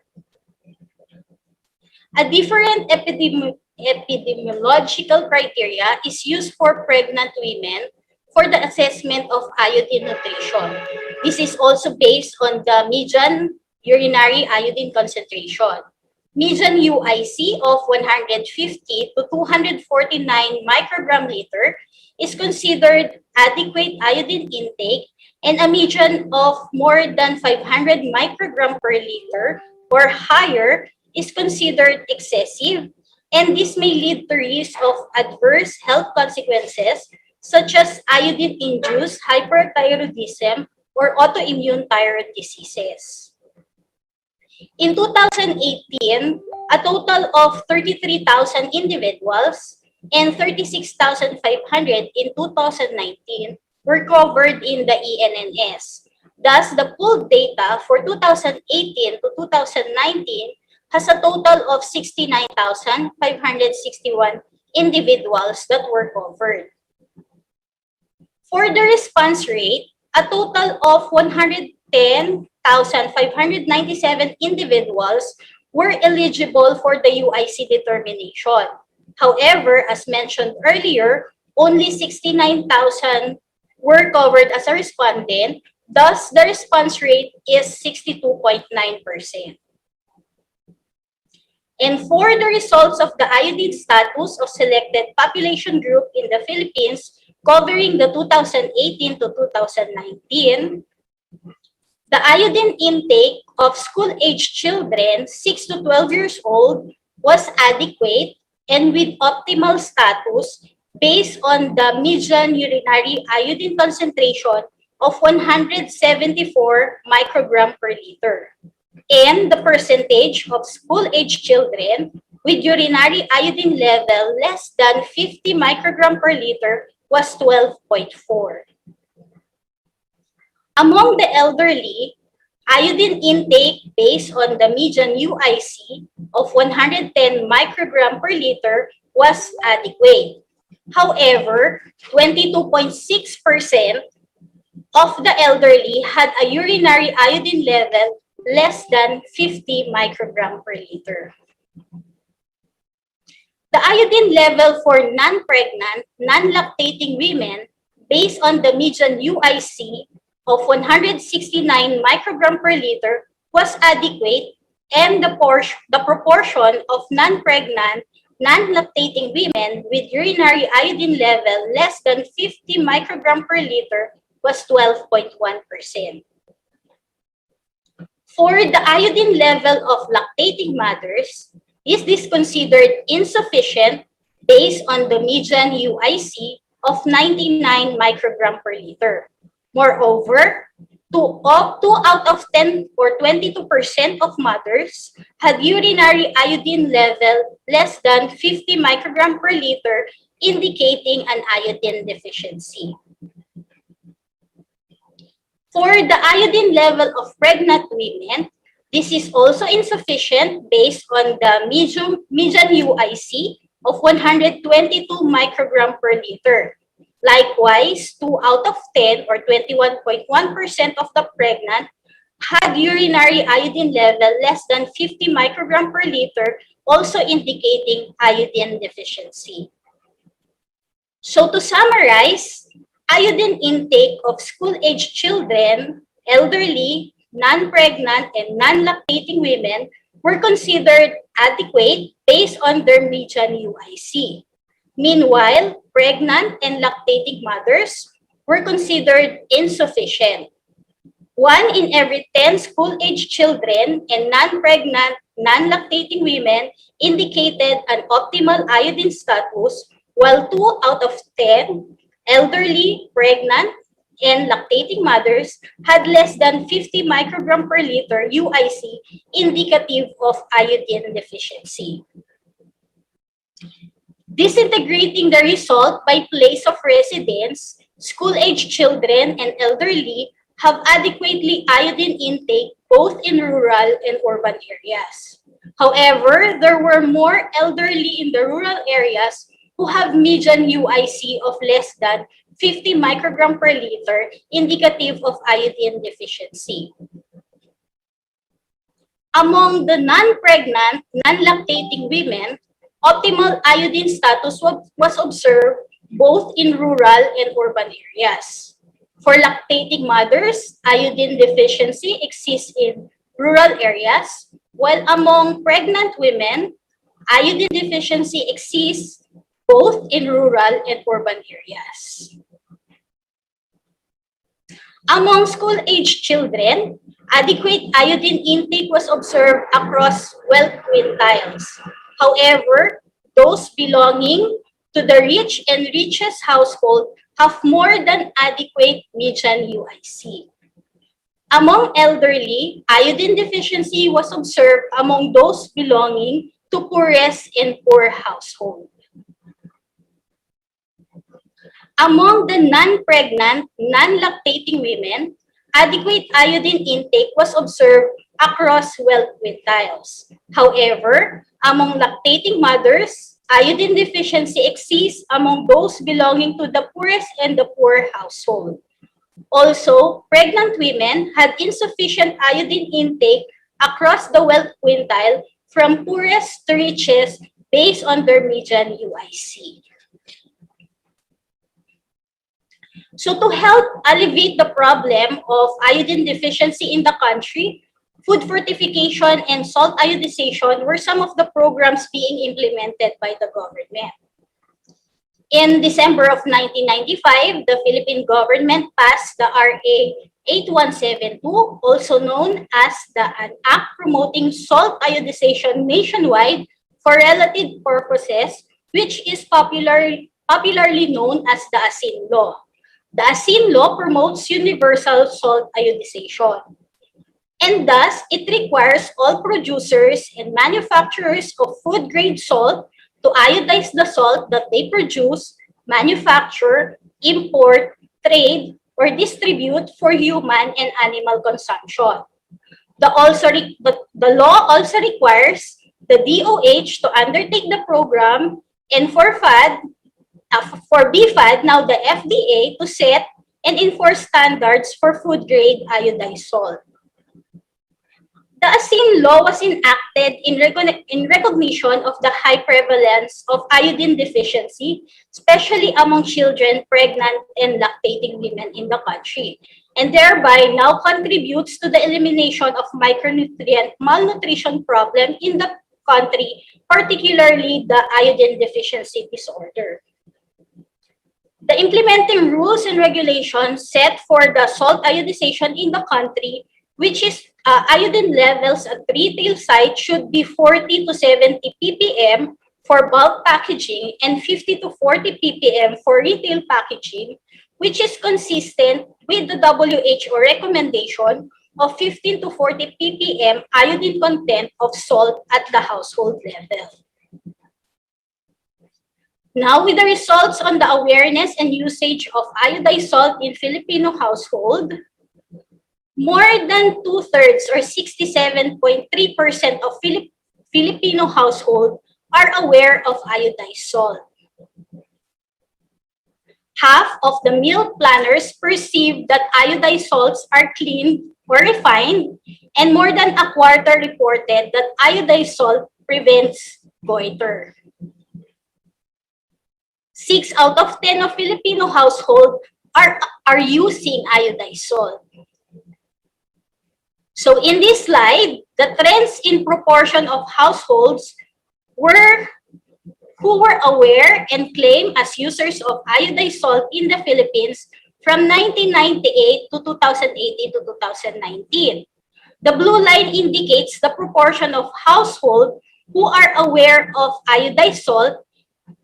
[SPEAKER 2] A different epidemiological criteria is used for pregnant women for the assessment of iodine nutrition. This is also based on the median urinary iodine concentration. Median UIC of 150 to 249 microgram liter is considered adequate iodine intake, and a median of more than 500 microgram per liter or higher is considered excessive, and this may lead to risk of adverse health consequences such as iodine-induced hyperthyroidism or autoimmune thyroid diseases. In 2018, a total of 33,000 individuals and 36,500 in 2019 were covered in the ENNS. Thus, the pooled data for 2018 to 2019 has a total of 69,561 individuals that were covered. For the response rate, a total of 110,597 individuals were eligible for the UIC determination. However, as mentioned earlier, only 69,000 were covered as a respondent. Thus, the response rate is 62.9%. And for the results of the iodine status of selected population group in the Philippines, covering the 2018 to 2019, the iodine intake of school-age children 6 to 12 years old was adequate and with optimal status based on the median urinary iodine concentration of 174 microgram per liter. And the percentage of school-age children with urinary iodine level less than 50 microgram per liter was 12.4. Among the elderly, iodine intake based on the median UIC of 110 microgram per liter was adequate. However, 22.6% of the elderly had a urinary iodine level less than 50 microgram per liter. The iodine level for non-pregnant, non-lactating women based on the median UIC of 169 microgram per liter was adequate, and the proportion of non-pregnant, non-lactating women with urinary iodine level less than 50 microgram per liter was 12.1%. For the iodine level of lactating mothers, is this considered insufficient based on the median UIC of 99 microgram per liter? Moreover, 2 out of 10 or 22% of mothers had urinary iodine level less than 50 microgram per liter, indicating an iodine deficiency. For the iodine level of pregnant women, this is also insufficient based on the median UIC of 122 microgram per liter. Likewise, 2 out of 10 or 21.1% of the pregnant had urinary iodine level less than 50 microgram per liter, also indicating iodine deficiency. So to summarize, iodine intake of school-age children, elderly, non-pregnant, and non-lactating women were considered adequate based on their median UIC. Meanwhile, pregnant and lactating mothers were considered insufficient. 1 in every 10 school-age children and non-pregnant, non-lactating women indicated an optimal iodine status, while 2 out of 10 elderly, pregnant, and lactating mothers had less than 50 microgram per liter UIC, indicative of iodine deficiency. Disintegrating the result by place of residence, school-age children and elderly have adequately iodine intake both in rural and urban areas. However, there were more elderly in the rural areas who have median UIC of less than 50 microgram per liter, indicative of iodine deficiency. Among the non-pregnant, non-lactating women, optimal iodine status was observed both in rural and urban areas. For lactating mothers, iodine deficiency exists in rural areas, while among pregnant women, iodine deficiency exists both in rural and urban areas. Among school-age children, adequate iodine intake was observed across wealth quintiles. However, those belonging to the rich and richest household have more than adequate median UIC. Among elderly, iodine deficiency was observed among those belonging to poorest and poor household. Among the non-pregnant, non-lactating women, adequate iodine intake was observed across wealth quintiles. However, among lactating mothers, iodine deficiency exists among those belonging to the poorest and the poor household. Also, pregnant women had insufficient iodine intake across the wealth quintile from poorest to richest based on their median UIC. So to help alleviate the problem of iodine deficiency in the country, food fortification and salt iodization were some of the programs being implemented by the government. In December of 1995, the Philippine government passed the RA 8172, also known as an Act promoting salt iodization nationwide for relative purposes, which is popularly known as the ASIN Law. The ASIN Law promotes universal salt iodization, and thus it requires all producers and manufacturers of food-grade salt to iodize the salt that they produce, manufacture, import, trade, or distribute for human and animal consumption. The law also requires the DOH to undertake the program, and for BFAD, now the FDA, to set and enforce standards for food-grade iodized salt. The ASIN law was enacted in recognition of the high prevalence of iodine deficiency, especially among children, pregnant, and lactating women in the country, and thereby now contributes to the elimination of micronutrient malnutrition problem in the country, particularly the iodine deficiency disorder. The implementing rules and regulations set for the salt iodization in the country, which is iodine levels at retail site should be 40 to 70 ppm for bulk packaging and 50 to 40 ppm for retail packaging, which is consistent with the WHO recommendation of 15 to 40 ppm iodine content of salt at the household level. Now, with the results on the awareness and usage of iodized salt in Filipino household, more than 2/3 or 67.3% of Filipino households are aware of iodized salt. Half of the meal planners perceive that iodized salts are clean or refined, and more than a quarter reported that iodized salt prevents goiter. 6 out of 10 of Filipino households are using iodized salt. So in this slide, the trends in proportion of households who were aware and claim as users of iodized salt in the Philippines from 1998 to 2018 to 2019. The blue line indicates the proportion of households who are aware of iodized salt,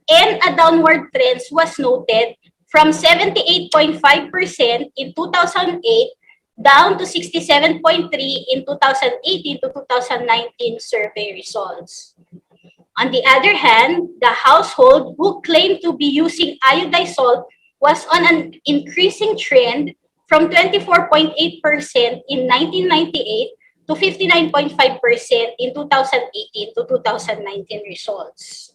[SPEAKER 2] and a downward trend was noted from 78.5% in 2008 down to 67.3% in 2018 to 2019 survey results. On the other hand, the household who claimed to be using iodized salt was on an increasing trend from 24.8% in 1998 to 59.5% in 2018 to 2019 results.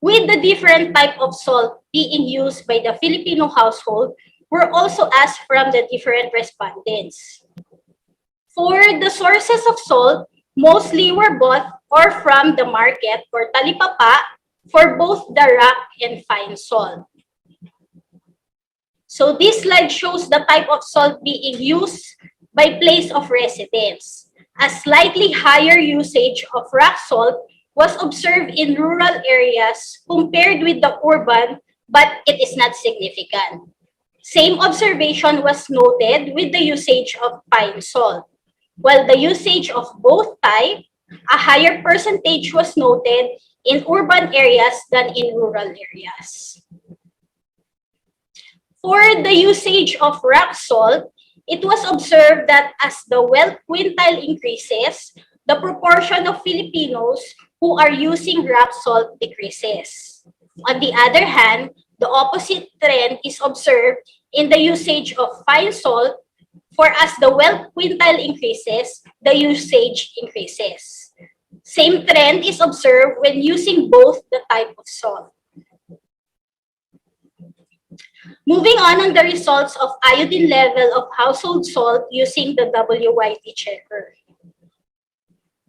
[SPEAKER 2] With the different type of salt being used by the Filipino household, were also asked from the different respondents. For the sources of salt, mostly were bought or from the market or talipapa for both the rock and fine salt. So this slide shows the type of salt being used by place of residence. A slightly higher usage of rock salt was observed in rural areas compared with the urban, but it is not significant. Same observation was noted with the usage of fine salt. While the usage of both types, a higher percentage was noted in urban areas than in rural areas. For the usage of rock salt, it was observed that as the wealth quintile increases, the proportion of Filipinos who are using rock salt decreases. On the other hand, the opposite trend is observed in the usage of fine salt, for as the wealth quintile increases, the usage increases. Same trend is observed when using both the type of salt. Moving on the results of iodine level of household salt using the WYD checker.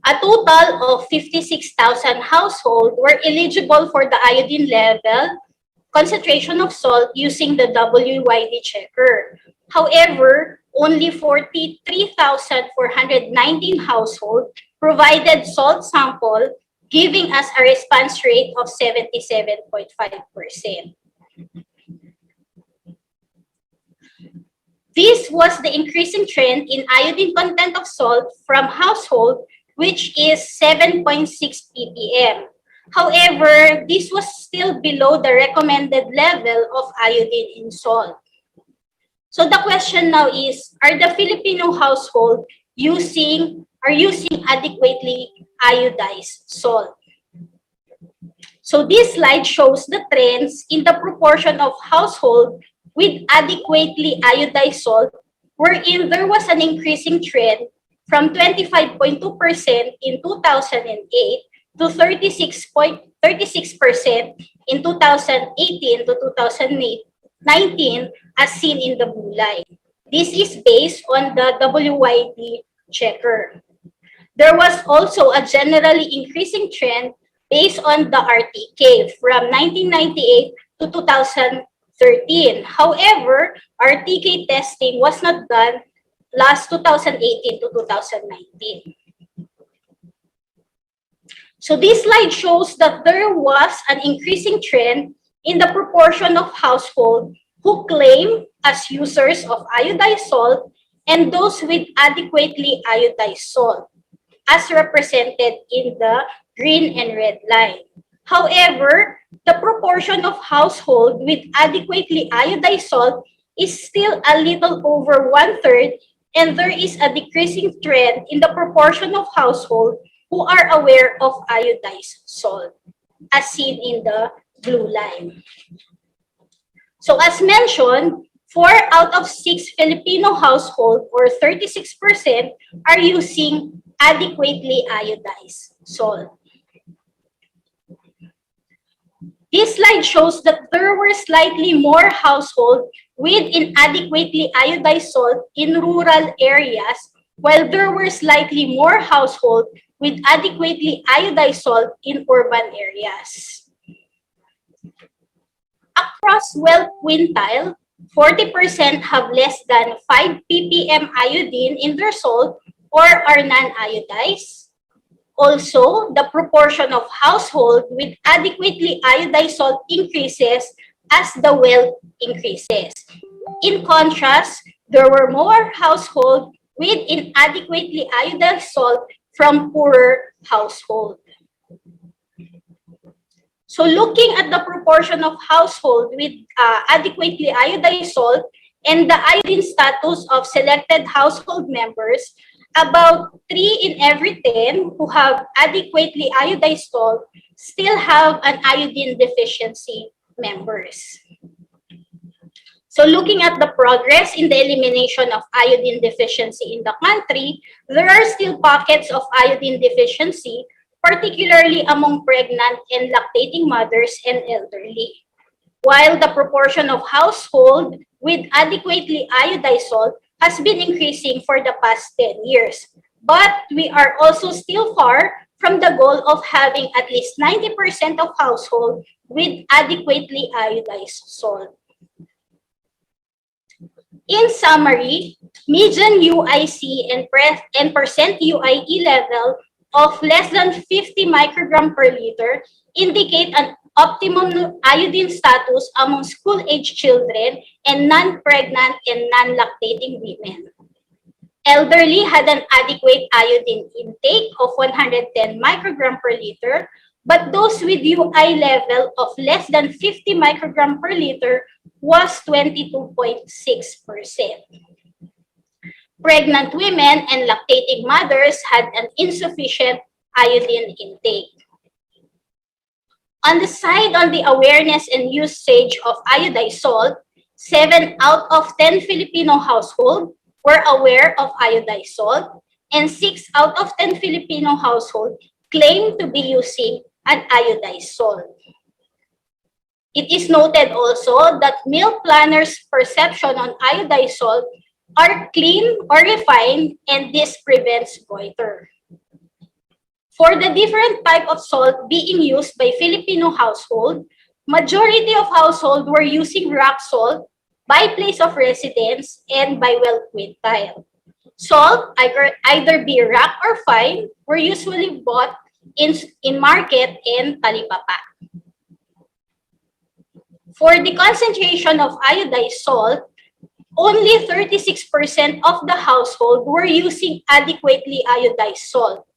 [SPEAKER 2] A total of 56,000 households were eligible for the iodine level concentration of salt using the WYD checker. However, only 43,419 households provided salt sample, giving us a response rate of 77.5%. This was the increasing trend in iodine content of salt from household, which is 7.6 ppm. However, this was still below the recommended level of iodine in salt. So the question now is, are the Filipino household using adequately iodized salt? So this slide shows the trends in the proportion of household with adequately iodized salt, wherein there was an increasing trend from 25.2% in 2008 to 36% in 2018 to 2019, as seen in the blue line. This is based on the WYD checker. There was also a generally increasing trend based on the RTK from 1998 to 2013. However, RTK testing was not done last 2018 to 2019. So this slide shows that there was an increasing trend in the proportion of households who claim as users of iodized salt and those with adequately iodized salt, as represented in the green and red line. However, the proportion of households with adequately iodized salt is still a little over 1/3, and there is a decreasing trend in the proportion of households who are aware of iodized salt, as seen in the blue line. So as mentioned, 4 out of 6 Filipino households, or 36%, are using adequately iodized salt. This slide shows that there were slightly more households with inadequately iodized salt in rural areas, while there were slightly more households with adequately iodized salt in urban areas. Across wealth quintile, 40% have less than 5 ppm iodine in their salt or are non-iodized. Also, the proportion of households with adequately iodized salt increases as the wealth increases. In contrast, there were more households with inadequately iodized salt from poorer households. So looking at the proportion of households with adequately iodized salt and the iodine status of selected household members, about 3 in every 10 who have adequately iodized salt still have an iodine deficiency members. So looking at the progress in the elimination of iodine deficiency in the country, there are still pockets of iodine deficiency, particularly among pregnant and lactating mothers and elderly. While the proportion of households with adequately iodized salt has been increasing for the past 10 years. But we are also still far from the goal of having at least 90% of households with adequately iodized salt. In summary, median UIC and percent UIE level of less than 50 microgram per liter indicate an optimum iodine status among school-age children and non-pregnant and non-lactating women. Elderly had an adequate iodine intake of 110 microgram per liter, but those with UI level of less than 50 microgram per liter was 22.6%. Pregnant women and lactating mothers had an insufficient iodine intake. On the side on the awareness and usage of iodized salt, 7 out of 10 Filipino households were aware of iodized salt, and 6 out of 10 Filipino households claim to be using an iodized salt. It is noted also that meal planners' perception on iodized salt are clean or refined, and this prevents goiter. For the different type of salt being used by Filipino household, majority of households were using rock salt by place of residence and by well quintile. Salt, either be rock or fine, were usually bought in market and talipapa. For the concentration of iodized salt, only 36% of the household were using adequately iodized salt.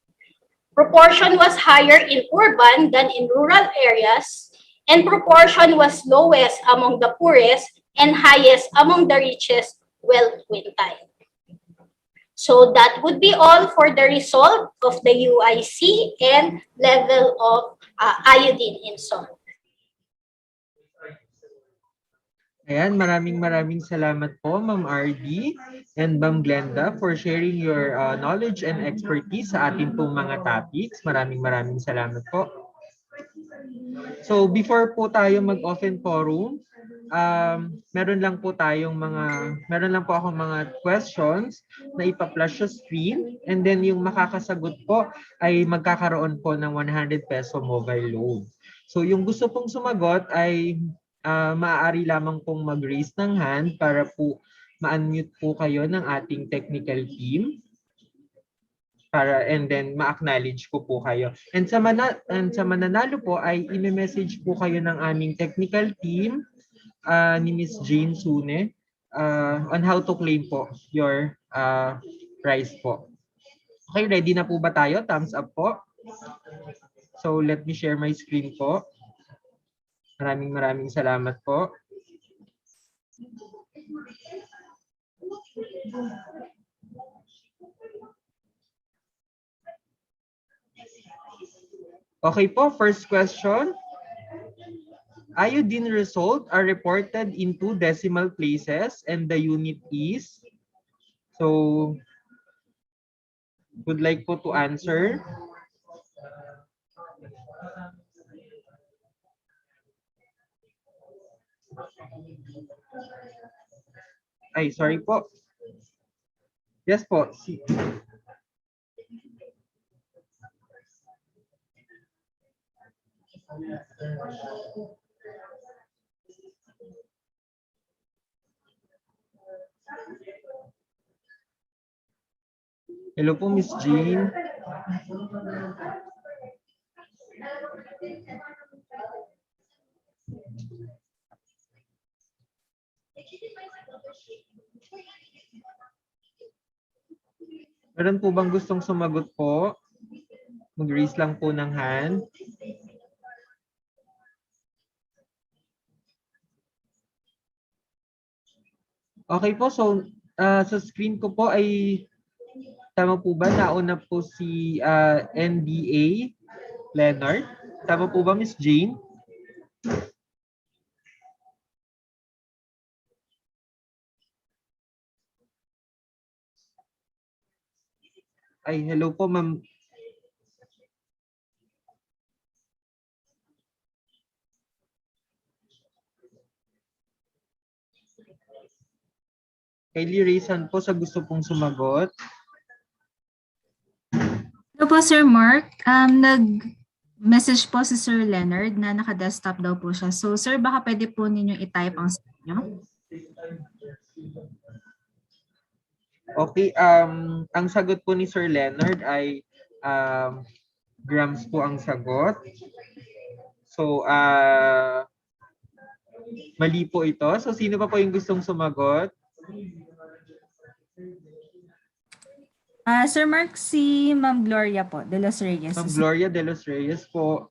[SPEAKER 2] Proportion was higher in urban than in rural areas, and proportion was lowest among the poorest and highest among the richest wealth quintile. So that would be all for the result of the UIC and level of iodine in salt.
[SPEAKER 1] Ayan, maraming salamat po, Ma'am RD and Ma'am Glenda, for sharing your knowledge and expertise sa ating pong mga topics. Maraming salamat po. So before po tayo mag-open forum, meron lang po akong mga questions na ipa-flash sa screen, and then yung makakasagot po ay magkakaroon po ng 100 peso mobile loan. So yung gusto pong sumagot ay maaari lamang pong mag-raise ng hand para po ma-unmute po kayo ng ating technical team, and then ma-acknowledge ko po kayo. And sa mananalo po ay i-message po kayo ng aming technical team ni Miss Jane Sune on how to claim po your prize po. Okay, ready na po ba tayo? Thumbs up po. So let me share my screen po. Maraming salamat po. Okay po, first question. Iodine results are reported in 2 decimal places and the unit is? So, would like po to answer? Ay, sorry po. Yes po. Hello po, Miss Jean. Meron po bang gustong sumagot po? Mag-raise lang po ng hand. Okay po, so sa screen ko po ay tama po ba? Nauna po si NDA Leonard. Tama po ba, Miss Jane? Ay, hello po, ma'am. Kylie raise hand po sa gusto pong sumagot.
[SPEAKER 4] Hello po, Sir Mark. Nag-message po si Sir Leonard na naka-desktop daw po siya. So, Sir, baka pwede po ninyong i-type ang sa inyo.
[SPEAKER 1] Okay, ang sagot po ni Sir Leonard ay grams po ang sagot. So, mali po ito. So, sino pa po yung gustong sumagot?
[SPEAKER 4] Sir Mark, si Ma'am Gloria po, De Los Reyes.
[SPEAKER 1] Ma'am Gloria De Los Reyes po.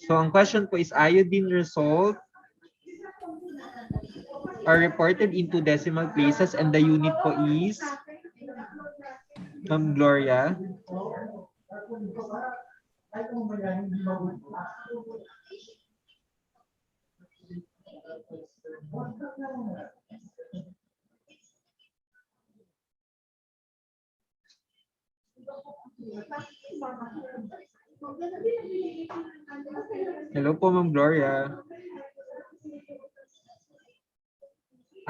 [SPEAKER 1] So, ang question po is iodine result are reported into decimal places and the unit po is? Ma'am Gloria. Hello po, Ma'am Gloria.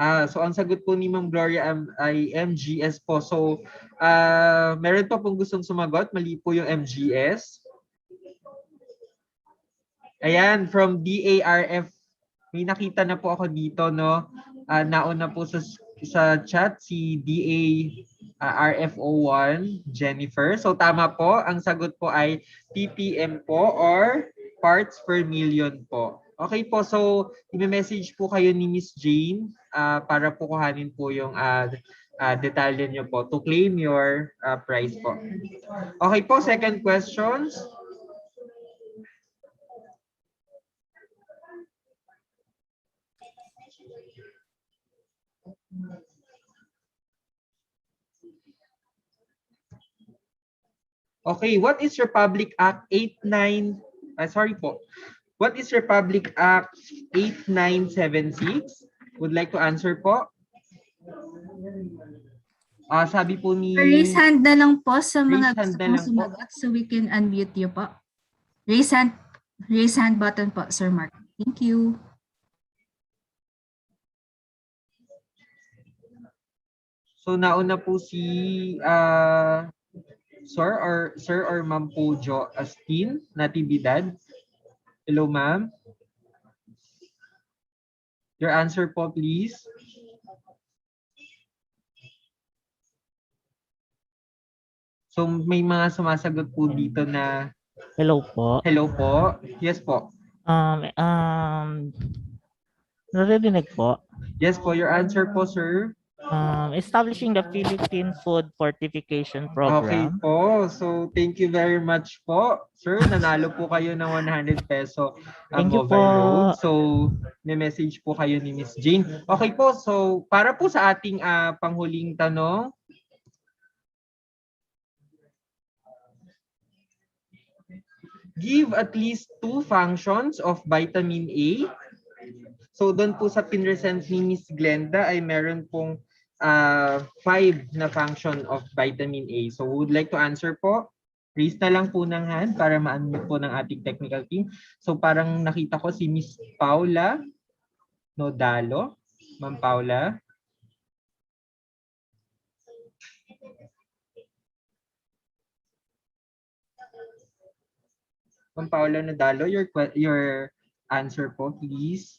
[SPEAKER 1] So ang sagot po ni Ma'am Gloria ay MGS po. So, meron pa pong gustong sumagot. Mali po yung MGS. Ayan, from DARF. May nakita na po ako dito, no? Nauna po sa chat si DARFO1, Jennifer. So tama po. Ang sagot po ay ppm po or parts per million po. Okay po, so i-message po kayo ni Miss Jane para po kuhanin po yung detalye nyo po to claim your prize po. Okay po, second questions. Okay, what is Republic Act 89, What is Republic Act 8976? Would like to answer po? Sabi po ni...
[SPEAKER 4] Raise hand na lang po sa mga gusto pong sumagot so we can unmute you po. Raise hand button po, Sir Mark. Thank you.
[SPEAKER 1] So nauna po si Sir or Ma'am po Jo Astin Natividad. Hello, ma'am. Your answer po, please. So may mga sumasagot po dito na
[SPEAKER 5] Hello po.
[SPEAKER 1] hello po. Yes po.
[SPEAKER 5] Um, um, Naririnig po.
[SPEAKER 1] Yes po, your answer po, sir.
[SPEAKER 5] Establishing the Philippine Food Fortification
[SPEAKER 1] Okay
[SPEAKER 5] Program.
[SPEAKER 1] po. So thank you very much po. Sir, nanalo po kayo ng 100 peso
[SPEAKER 5] Thank you
[SPEAKER 1] mobile
[SPEAKER 5] po.
[SPEAKER 1] load. So may message po kayo ni Miss Jane. Okay po, so para po sa ating panghuling tanong, give at least 2 functions of vitamin A. So doon po sa pinresent ni Miss Glenda ay meron pong 5 na function of vitamin A. So who would like to answer po? Raise na lang po ng hand para ma-unmute po ng ating technical team. So parang nakita ko si Miss Paula Nodalo. Ma'am Paula. Ma'am Paula Nodalo, your answer po, please.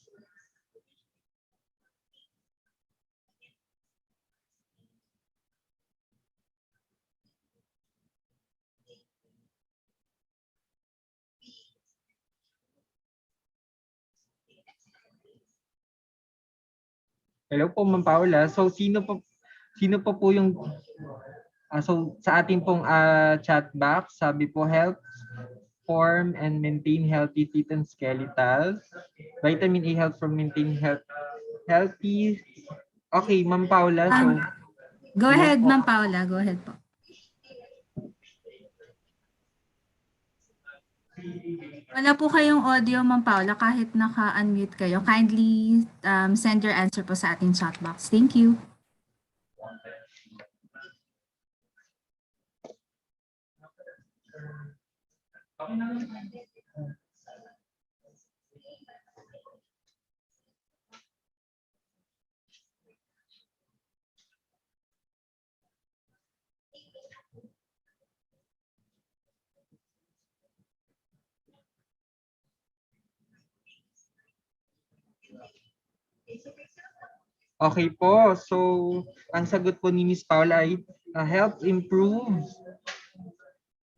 [SPEAKER 1] Hello po, Ma'am Paula. So sino pa po yung so sa ating pong chat box, sabi po help form and maintain healthy feet and skeletal. Vitamin A help from maintain healthy. Okay, Ma'am Paula. So
[SPEAKER 4] Go ahead, Ma'am Paula. Go ahead po. Wala po kayong audio, Ma'am Paula, kahit naka-unmute kayo. Kindly send your answer po sa ating chat box. Thank you.
[SPEAKER 1] okay po. So ang sagot po ni Miss Paula ay help improve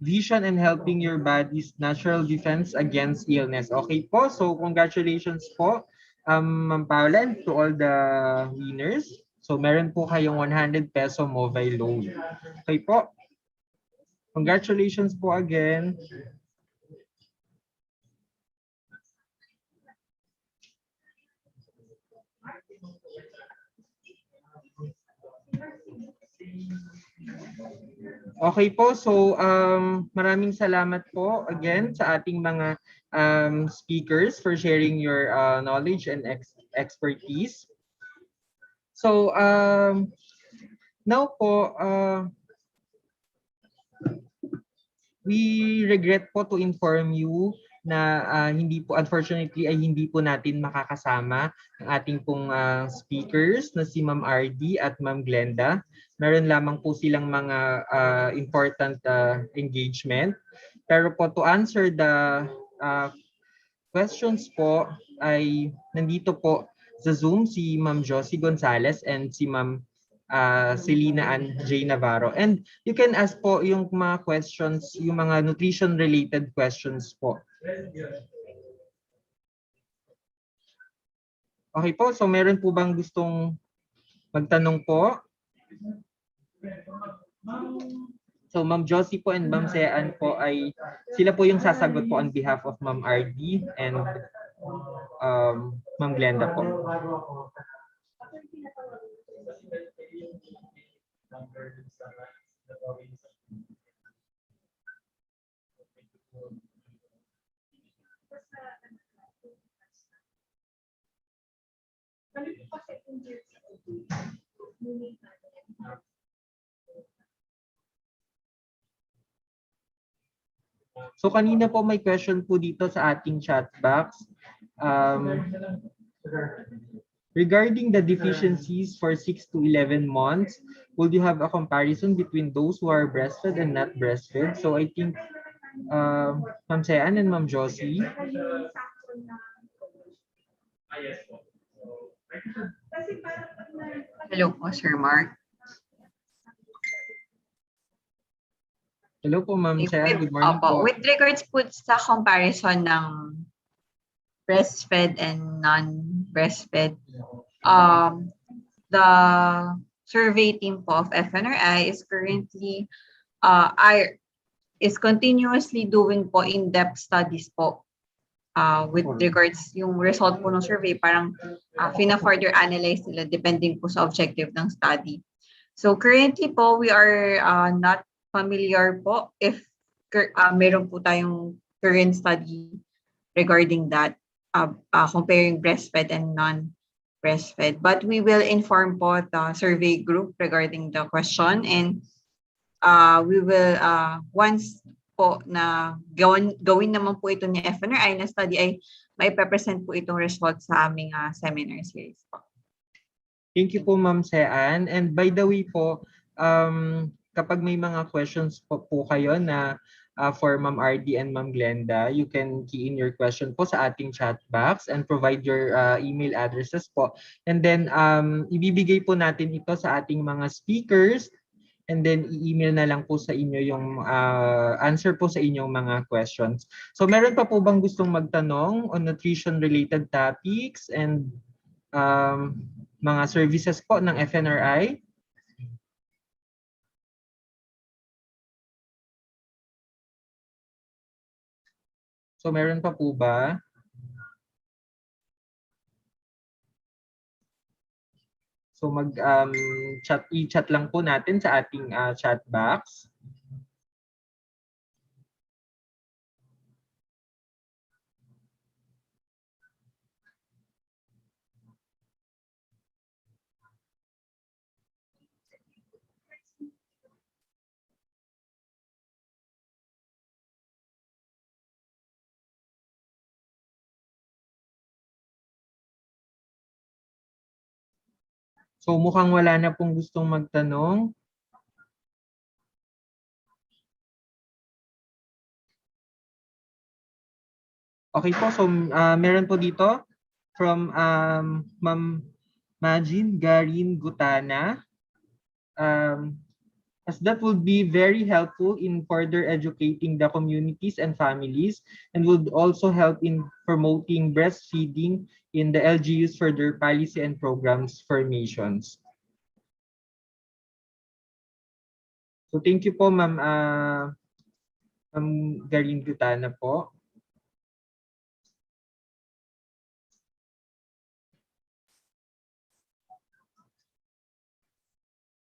[SPEAKER 1] vision and helping your body's natural defense against illness. Okay po. So congratulations po, Ma'am Paula, and to all the winners. So meron po kayong 100 peso mobile loan. Okay po. Congratulations po again. Okay po, so maraming salamat po again sa ating mga speakers for sharing your knowledge and expertise. So now po, we regret po to inform you na hindi po, unfortunately ay hindi po natin makakasama ang ating pong speakers na si Ma'am RD at Ma'am Glenda. Meron lamang po silang mga important engagement. Pero po to answer the questions po ay nandito po sa Zoom si Ma'am Josie Gonzalez and si Ma'am Celina Ann J. Navarro. And you can ask po yung mga questions, yung mga nutrition-related questions po. Okay po, so meron po bang gustong magtanong po? So Ma'am Josie po and Ma'am Sean po ay sila po yung sasagot po on behalf of Ma'am RD and Ma'am Glenda po. So kanina po may question po dito sa ating chat box. Regarding the deficiencies for 6 to 11 months, would you have a comparison between those who are breastfed and not breastfed? So I think Ma'am Sean and Ma'am Josie.
[SPEAKER 6] Hello po, Sir Mark.
[SPEAKER 1] Hello po, Ma'am Sean. Good morning po.
[SPEAKER 6] With regards po sa comparison ng breastfed and non-breastfed, the survey team po of FNRI is currently is continuously doing po in-depth studies po with regards yung result po ng survey, parang further analyze nila depending po sa objective ng study. So currently po, we are not familiar po if meron po tayong current study regarding that, comparing breastfed and non-breastfed. But we will inform po the survey group regarding the question, and we will, once po na gawin naman po ito ni FNRI na study, ay may present po itong results sa aming seminar series po.
[SPEAKER 1] Thank you po, Ma'am Sean. And by the way po, kapag may mga questions po kayo na for Ma'am RD and Ma'am Glenda, you can key in your question po sa ating chat box and provide your email addresses po. And then ibibigay po natin ito sa ating mga speakers, and then i-email na lang po sa inyo yung answer po sa inyong mga questions. So meron pa po bang gustong magtanong on nutrition-related topics and mga services po ng FNRI? So meron pa po ba? So i-chat lang po natin sa ating chat box. So mukhang wala na pong gustong magtanong. Okay po, so meron po dito from Ma'am Majin Garin Gutana. As that would be very helpful in further educating the communities and families, and would also help in promoting breastfeeding in the LGUs for their policy and programs formations. So thank you po, Ma'am Garin Gutana po.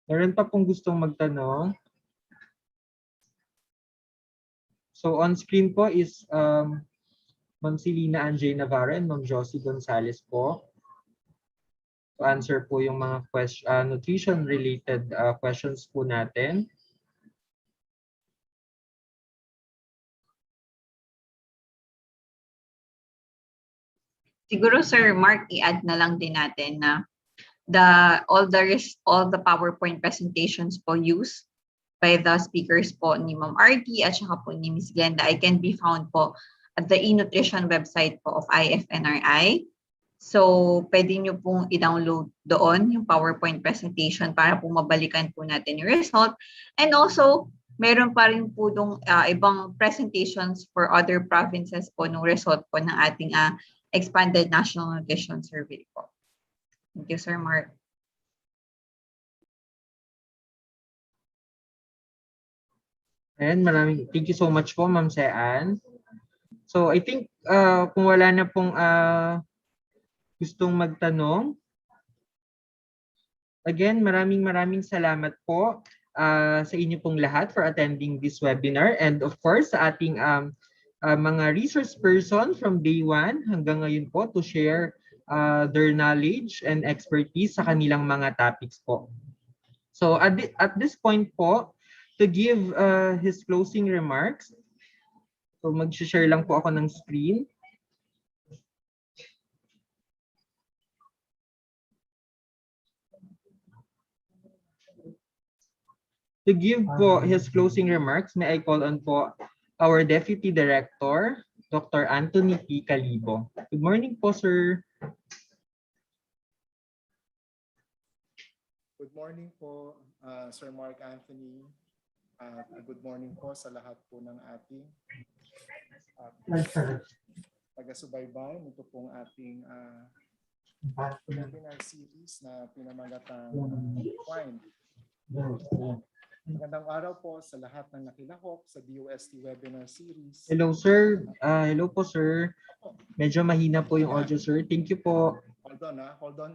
[SPEAKER 1] Meron pa pong gustong magtanong. So on screen po is Ma'am Celina Anjay Navarro and Ma'am Josie Gonzalez po. To answer po yung mga nutrition-related questions po natin.
[SPEAKER 6] Siguro, Sir Mark, i-add na lang din natin na all the PowerPoint presentations po used by the speakers po ni Ma'am RD at saka po ni Ms. Glenda, I can be found po at the e-nutrition website po of IFNRI. So, pwede nyo pong i-download doon yung PowerPoint presentation para po mabalikan po natin yung result. And also, meron pa rin po dong ibang presentations for other provinces po ng result po ng ating expanded national nutrition survey po. Thank you, Sir Mark.
[SPEAKER 1] And thank you so much po, Ma'am Sean. So I think kung wala na pong gustong magtanong, again, maraming salamat po sa inyo pong lahat for attending this webinar, and of course sa ating mga resource person from day one hanggang ngayon po to share their knowledge and expertise sa kanilang mga topics po. So at this point po, to give his closing remarks, so mag-share lang po ako ng screen. To give po his closing remarks, may I call on po our Deputy Director, Dr. Anthony P. Calibo. Good morning po, sir.
[SPEAKER 7] Good morning po, Sir Mark Anthony. Good morning po sa lahat po ng ating taga-subaybay nito pong ating webinar series na pinamagatang Find. Magandang araw po sa lahat ng nakilahok sa DOST webinar series.
[SPEAKER 1] Hello, sir. Hello po, sir. Medyo mahina po yung audio, sir. Thank you po.
[SPEAKER 7] Hold on, hold on.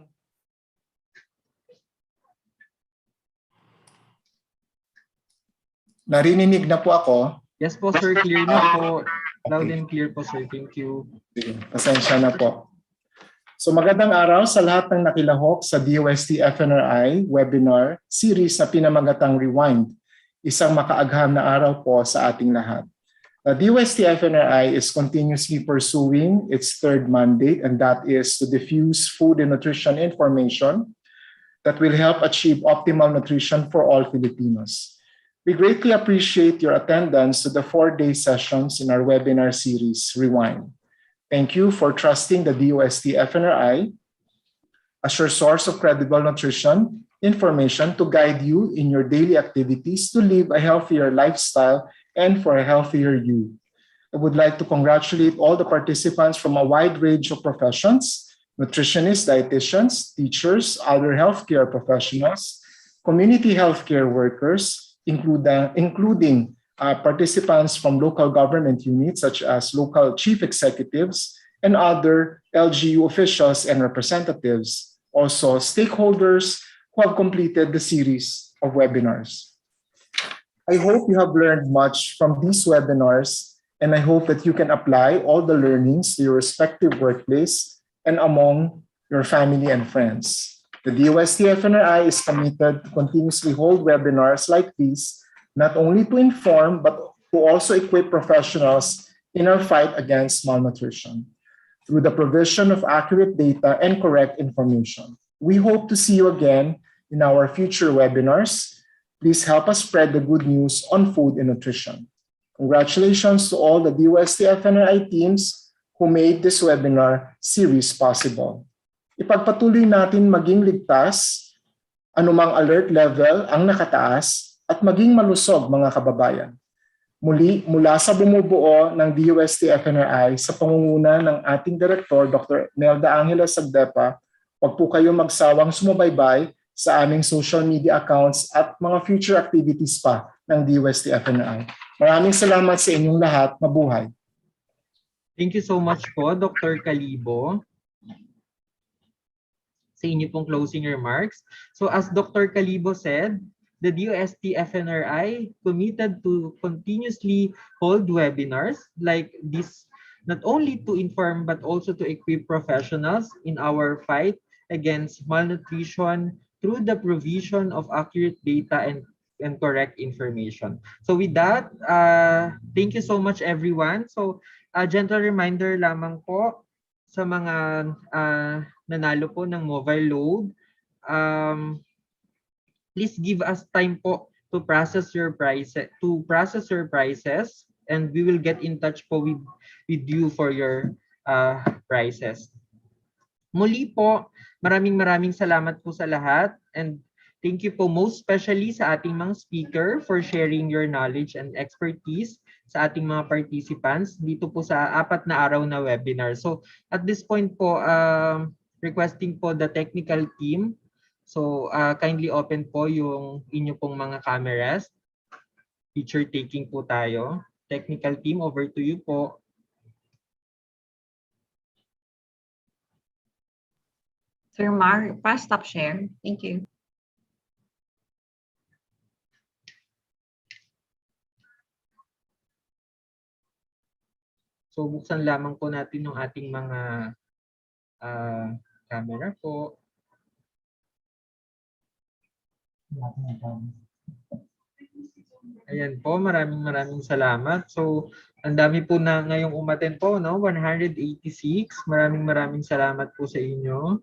[SPEAKER 7] Narinig na po ako.
[SPEAKER 1] Yes po, sir. Clear na po. Loud and clear po, sir. Thank you.
[SPEAKER 7] Pasensya na po. So magandang araw sa lahat ng nakilahok sa DOST-FNRI webinar series na pinamagatang Rewind. Isang makaagham na araw po sa ating lahat. The DOST-FNRI is continuously pursuing its third mandate, and that is to diffuse food and nutrition information that will help achieve optimal nutrition for all Filipinos. We greatly appreciate your attendance to the 4-day sessions in our webinar series, Rewind. Thank you for trusting the DOST-FNRI as your source of credible nutrition information to guide you in your daily activities to live a healthier lifestyle and for a healthier you. I would like to congratulate all the participants from a wide range of professions: nutritionists, dietitians, teachers, other healthcare professionals, community healthcare workers, including participants from local government units such as local chief executives and other LGU officials and representatives, also stakeholders who have completed the series of webinars. I hope you have learned much from these webinars, and I hope that you can apply all the learnings to your respective workplace and among your family and friends. The DOST-FNRI is committed to continuously hold webinars like these, not only to inform, but to also equip professionals in our fight against malnutrition through the provision of accurate data and correct information. We hope to see you again in our future webinars. Please help us spread the good news on food and nutrition. Congratulations to all the DOST-FNRI teams who made this webinar series possible. Ipagpatuloy natin maging ligtas, anumang alert level ang nakataas, at maging malusog mga kababayan. Muli, mula sa bumubuo ng DOST-FNRI sa pangunguna ng ating Direktor, Dr. Nelda Angela Sagdepa, huwag po kayo magsawang sumubaybay sa aming social media accounts at mga future activities pa ng DOST-FNRI. Maraming salamat sa inyong lahat. Mabuhay.
[SPEAKER 1] Thank you so much po, Dr. Calibo, sa inyo pong closing remarks. So as Dr. Calibo said, the DOST-FNRI committed to continuously hold webinars like this, not only to inform but also to equip professionals in our fight against malnutrition through the provision of accurate data and correct information. So with that, thank you so much everyone. So a gentle reminder lamang po sa mga nanalo po ng mobile load. Please give us time po to process your prices, and we will get in touch po with you for your prices. Muli po, maraming salamat po sa lahat, and thank you po most especially sa ating mga speaker for sharing your knowledge and expertise sa ating mga participants dito po sa 4 na araw na webinar. So at this point po, requesting po the technical team. So kindly open po yung inyo pong mga cameras. Picture taking po tayo. Technical team, over to you po.
[SPEAKER 6] Sir Mar, stop share. Thank you.
[SPEAKER 1] So buksan lamang po natin yung ating mga camera po. Ayan po, maraming salamat. So, ang dami po na ngayong umaten po, no? 186. Maraming salamat po sa inyo.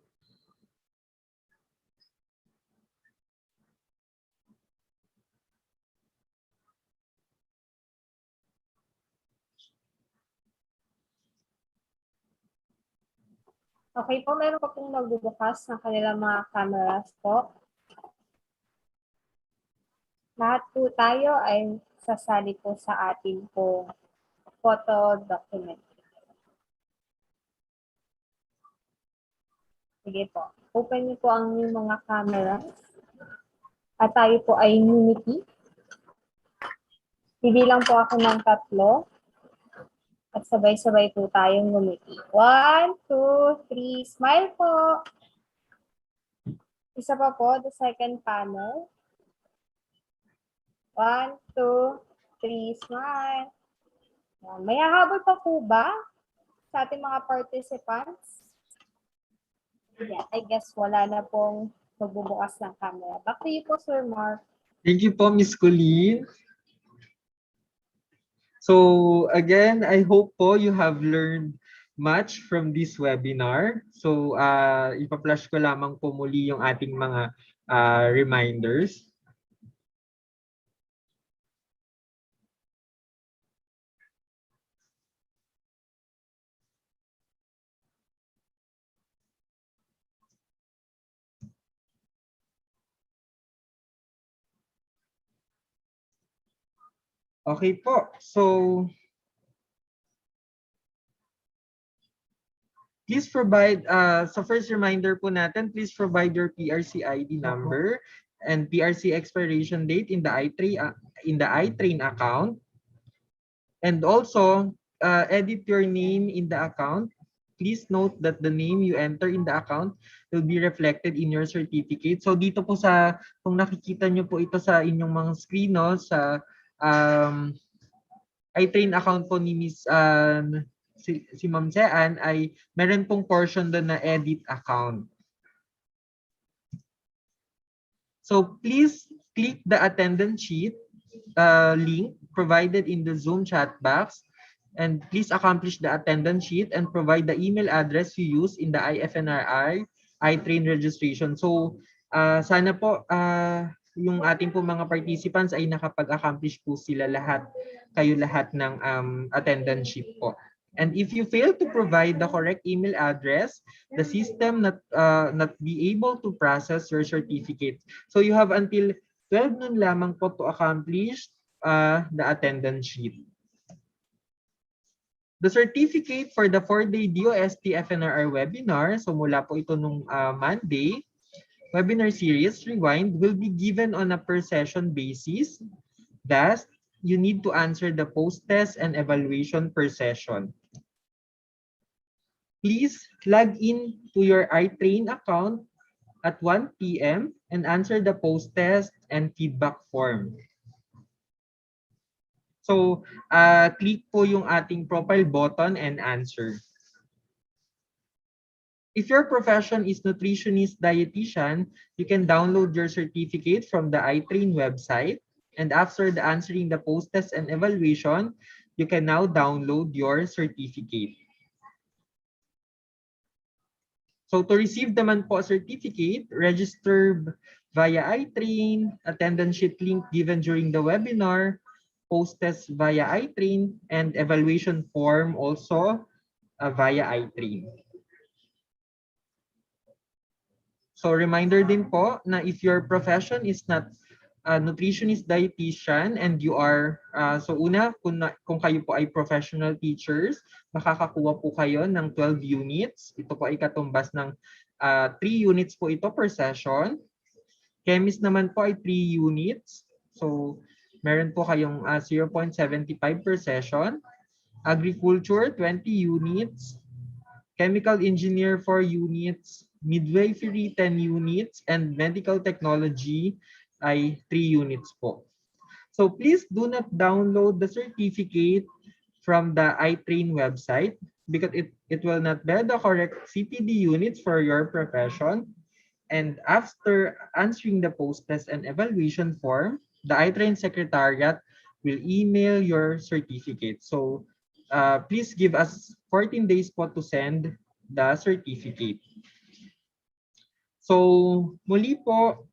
[SPEAKER 8] Okay po, meron pa pong magbubukas ng kanilang mga cameras po. Lahat po tayo ay sasali po sa ating po photo document. Sige po. Open niyo po ang inyong mga cameras. At tayo po ay Unity. Bibilang po ako ng 3. At sabay-sabay po tayong ngumiti. 1, 2, 3, smile po. Isa pa po, the second panel. 1, 2, 3, smile. Yan. May hahabol pa po ba sa ating mga participants? Yeah, I guess wala na pong magbubukas ng camera. Back to you po, Sir Mark.
[SPEAKER 1] Thank you po, Miss Colleen. So again, I hope po you have learned much from this webinar. So ipa-flash ko lamang po muli yung ating mga reminders. Okay po. So please provide, sa first reminder po natin, please provide your PRC ID number and PRC expiration date in the iTrain account. And also, edit your name in the account. Please note that the name you enter in the account will be reflected in your certificate. So dito po sa, kung nakikita nyo po ito sa inyong mga screen, no, sa iTrain account po ni Miss si Ma'am Sean ay meron pong portion doon na edit account. So please click the attendance sheet link provided in the Zoom chat box and please accomplish the attendance sheet and provide the email address you use in the IFNRI iTrain registration. So sana po yung ating po mga participants ay nakapag-accomplish po sila lahat, kayo lahat ng attendance sheet po. And if you fail to provide the correct email address, the system not be able to process your certificate. So you have until 12 noon lamang po to accomplish the attendance sheet. The certificate for the 4-day DOST-FNRI webinar, so mula po ito nung Monday, webinar series Rewind will be given on a per session basis. Thus, you need to answer the post-test and evaluation per session. Please log in to your iTrain account at 1 p.m. and answer the post-test and feedback form. So, click po yung ating profile button and answer. If your profession is nutritionist dietitian, you can download your certificate from the iTrain website. And after the answering the post-test and evaluation, you can now download your certificate. So to receive naman po a certificate, register via iTrain, attendance sheet link given during the webinar, post-test via iTrain, and evaluation form also via iTrain. So reminder din po na if your profession is not a nutritionist dietitian and you are, so una, kung kayo po ay professional teachers, makakakuha po kayo ng 12 units. Ito po ay katumbas ng 3 units po ito per session. Chemist naman po ay 3 units. So meron po kayong 0.75 per session. Agriculture, 20 units. Chemical engineer, 4 units. Midwifery, 10 units. And medical technology ay 3 units po. So please do not download the certificate from the iTrain website because it will not bear the correct CPD units for your profession. And after answering the post-test and evaluation form, the iTrain Secretariat will email your certificate. So please give us 14 days po to send the certificate. So muli po,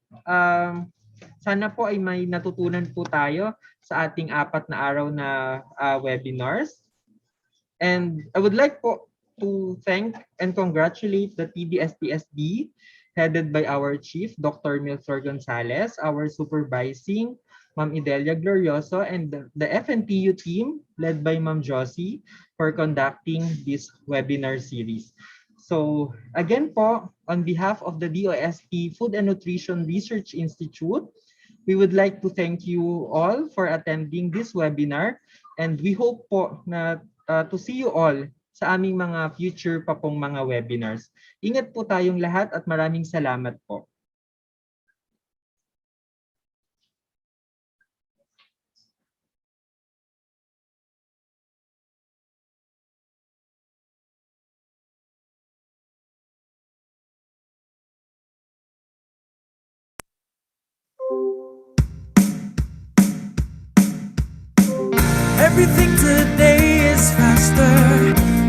[SPEAKER 1] sana po ay may natutunan po tayo sa ating 4 na araw na webinars. And I would like po to thank and congratulate the TDSTSD headed by our chief, Dr. Milford Gonzalez, our supervising, Ma'am Idelia Glorioso, and the FNTU team led by Ma'am Josie for conducting this webinar series. So again po, on behalf of the DOST Food and Nutrition Research Institute, we would like to thank you all for attending this webinar, and we hope po na to see you all sa aming mga future pa pong mga webinars. Ingat po tayong lahat at maraming salamat po.
[SPEAKER 9] Everything today is faster.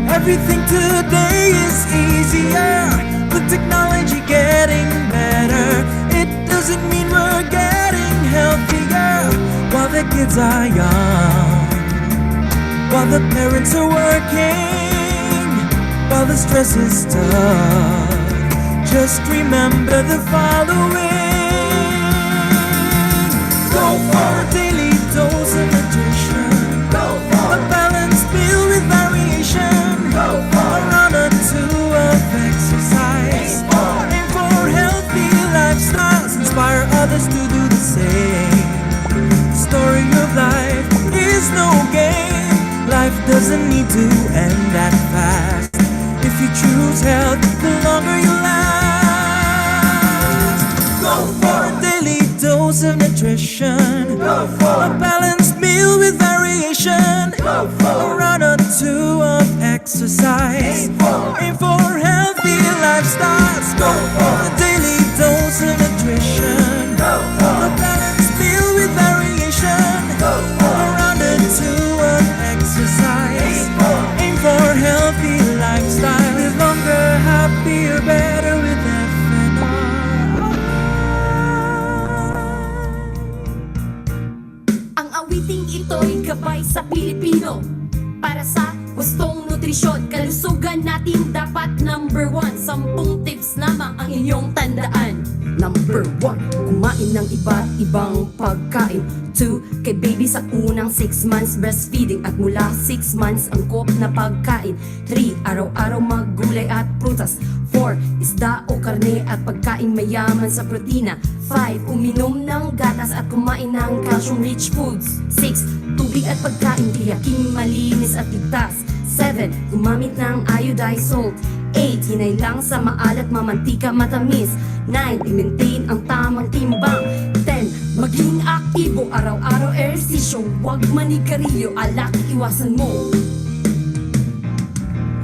[SPEAKER 9] Everything today is easier. With technology getting better, it doesn't mean we're getting healthier. While the kids are young, while the parents are working, while the stress is tough, just remember the following. Go for a daily dose of nutrition. Go for a balanced meal with variation. Go for a run or two of exercise. Aim for healthy lifestyles. Inspire others to do the same. The story of life is no game. Life doesn't need to end that fast. If you choose health, the longer you last. Go for a daily dose of nutrition. Go for a balanced meal with variation. Go for a run or two of exercise. Aim for healthy lifestyles. Go for a daily dose of nutrition. Go for a balanced meal with variation. Go for a run or two of exercise. Aim for healthy lifestyle. Live longer, happier, better with FNRI.
[SPEAKER 10] Ang awiting ito'y gabay sa Pilipino. Para sa gustong nutrisyon, kalusugan natin dapat number 1. 10 tips lamang ang inyong tandaan. Number 1, kumain ng iba't ibang pagkain. 2, kay baby sa unang 6 months breastfeeding at mula 6 months angkop na pagkain. 3, araw-araw maggulay at prutas. 4, isda o karne at pagkain mayaman sa protina. 5, uminom ng gatas at kumain ng calcium-rich foods. 6, tubig at pagkain tiyaking malinis at ligtas. 7, gumamit ng iodine salt. 8, hinay lang sa maalat, mamantika, matamis. 9, i-maintain ang tamang timbang. 10, maging aktibo, araw-araw ehersisyo. Huwag manigarilyo, alak iwasan mo.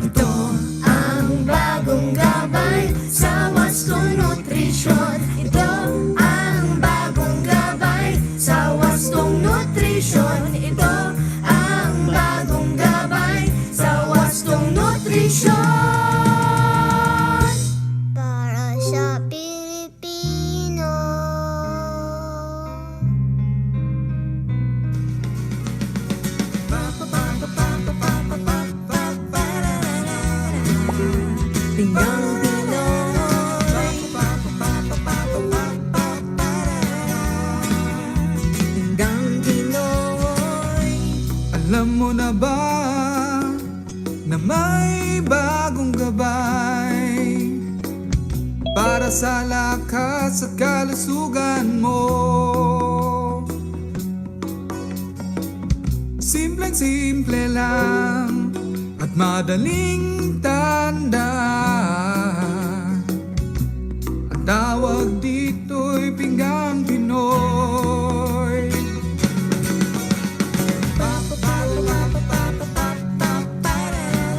[SPEAKER 10] Ito ang bagong gabay sa wastong nutrisyon. Ito ang bagong gabay sa wastong nutrisyon. Ito ang bagong gabay sa wastong nutrisyon. Para sa Pilipino. Tinggang Pinoy. Tinggang Pinoy.
[SPEAKER 9] Alam mo na ba na may bagong gabay para sa lakas at kalusugan mo? Simpleng-simple lang at madaling tandaan. Ang tawag dito'y pinggang Pinoy.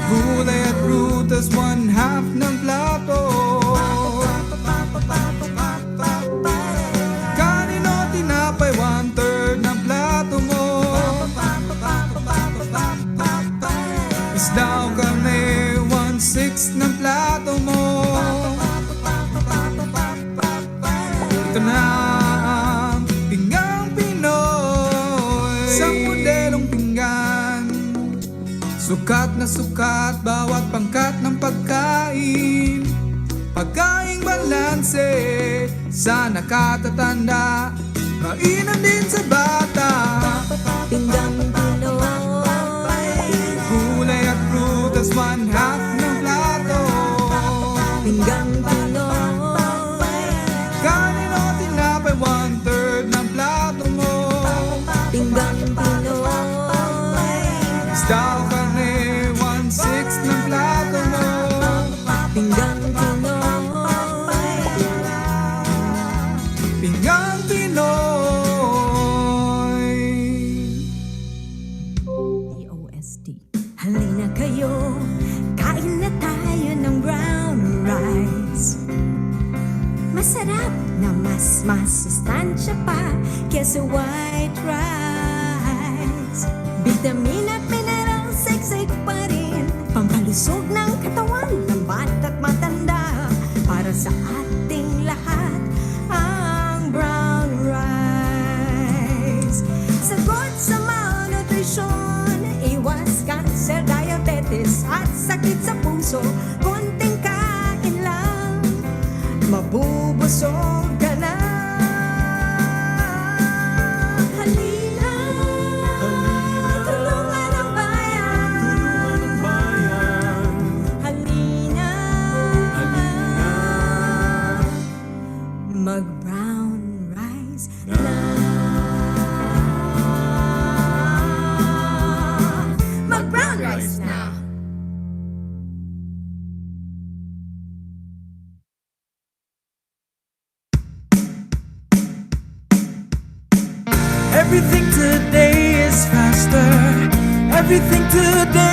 [SPEAKER 9] Gulay at prutas, 1/2 ng plato. Kanin o tinapay, 1/3 ng plato mo. Isda o karne, 1/6 ng plato mo. Ito na ang pinggang Pinoy. Isang modelong pinggan, sukat na sukat, bawat pangkat ng pagkain. Pagkaing balanse sa nakatatanda, mainam din sa bata.
[SPEAKER 10] Pinggang Pinoy,
[SPEAKER 9] Gulay at prutas, 1/2 ng plato.
[SPEAKER 10] Pinggang Pinoy,
[SPEAKER 9] Kanin o tinapay, 1/3 ng plato mo.
[SPEAKER 10] Pinggang Pinoy,
[SPEAKER 9] Isda o karne, 1/6 ng plato mo.
[SPEAKER 10] Pinggang Pinoy,
[SPEAKER 9] Pinggang Pinoy.
[SPEAKER 10] DOST. Halina kayo, kain na tayo ng brown rice. Masarap na mas masustansya pa kesa white rice. Vitamin at mineral, seksik pa rin. Pampalusog ng katawan ng bata't matanda. Para sa ating lahat, ang brown rice. Sagot sa malnutrition, iwas cancer, diabetes at sakit sa puso. Konting kain lang, mabubusog ka na. Halina, tulungan ang bayan. Halina, mag-brown rice na. Mag-brown rice na.
[SPEAKER 9] Everything today is faster. Everything today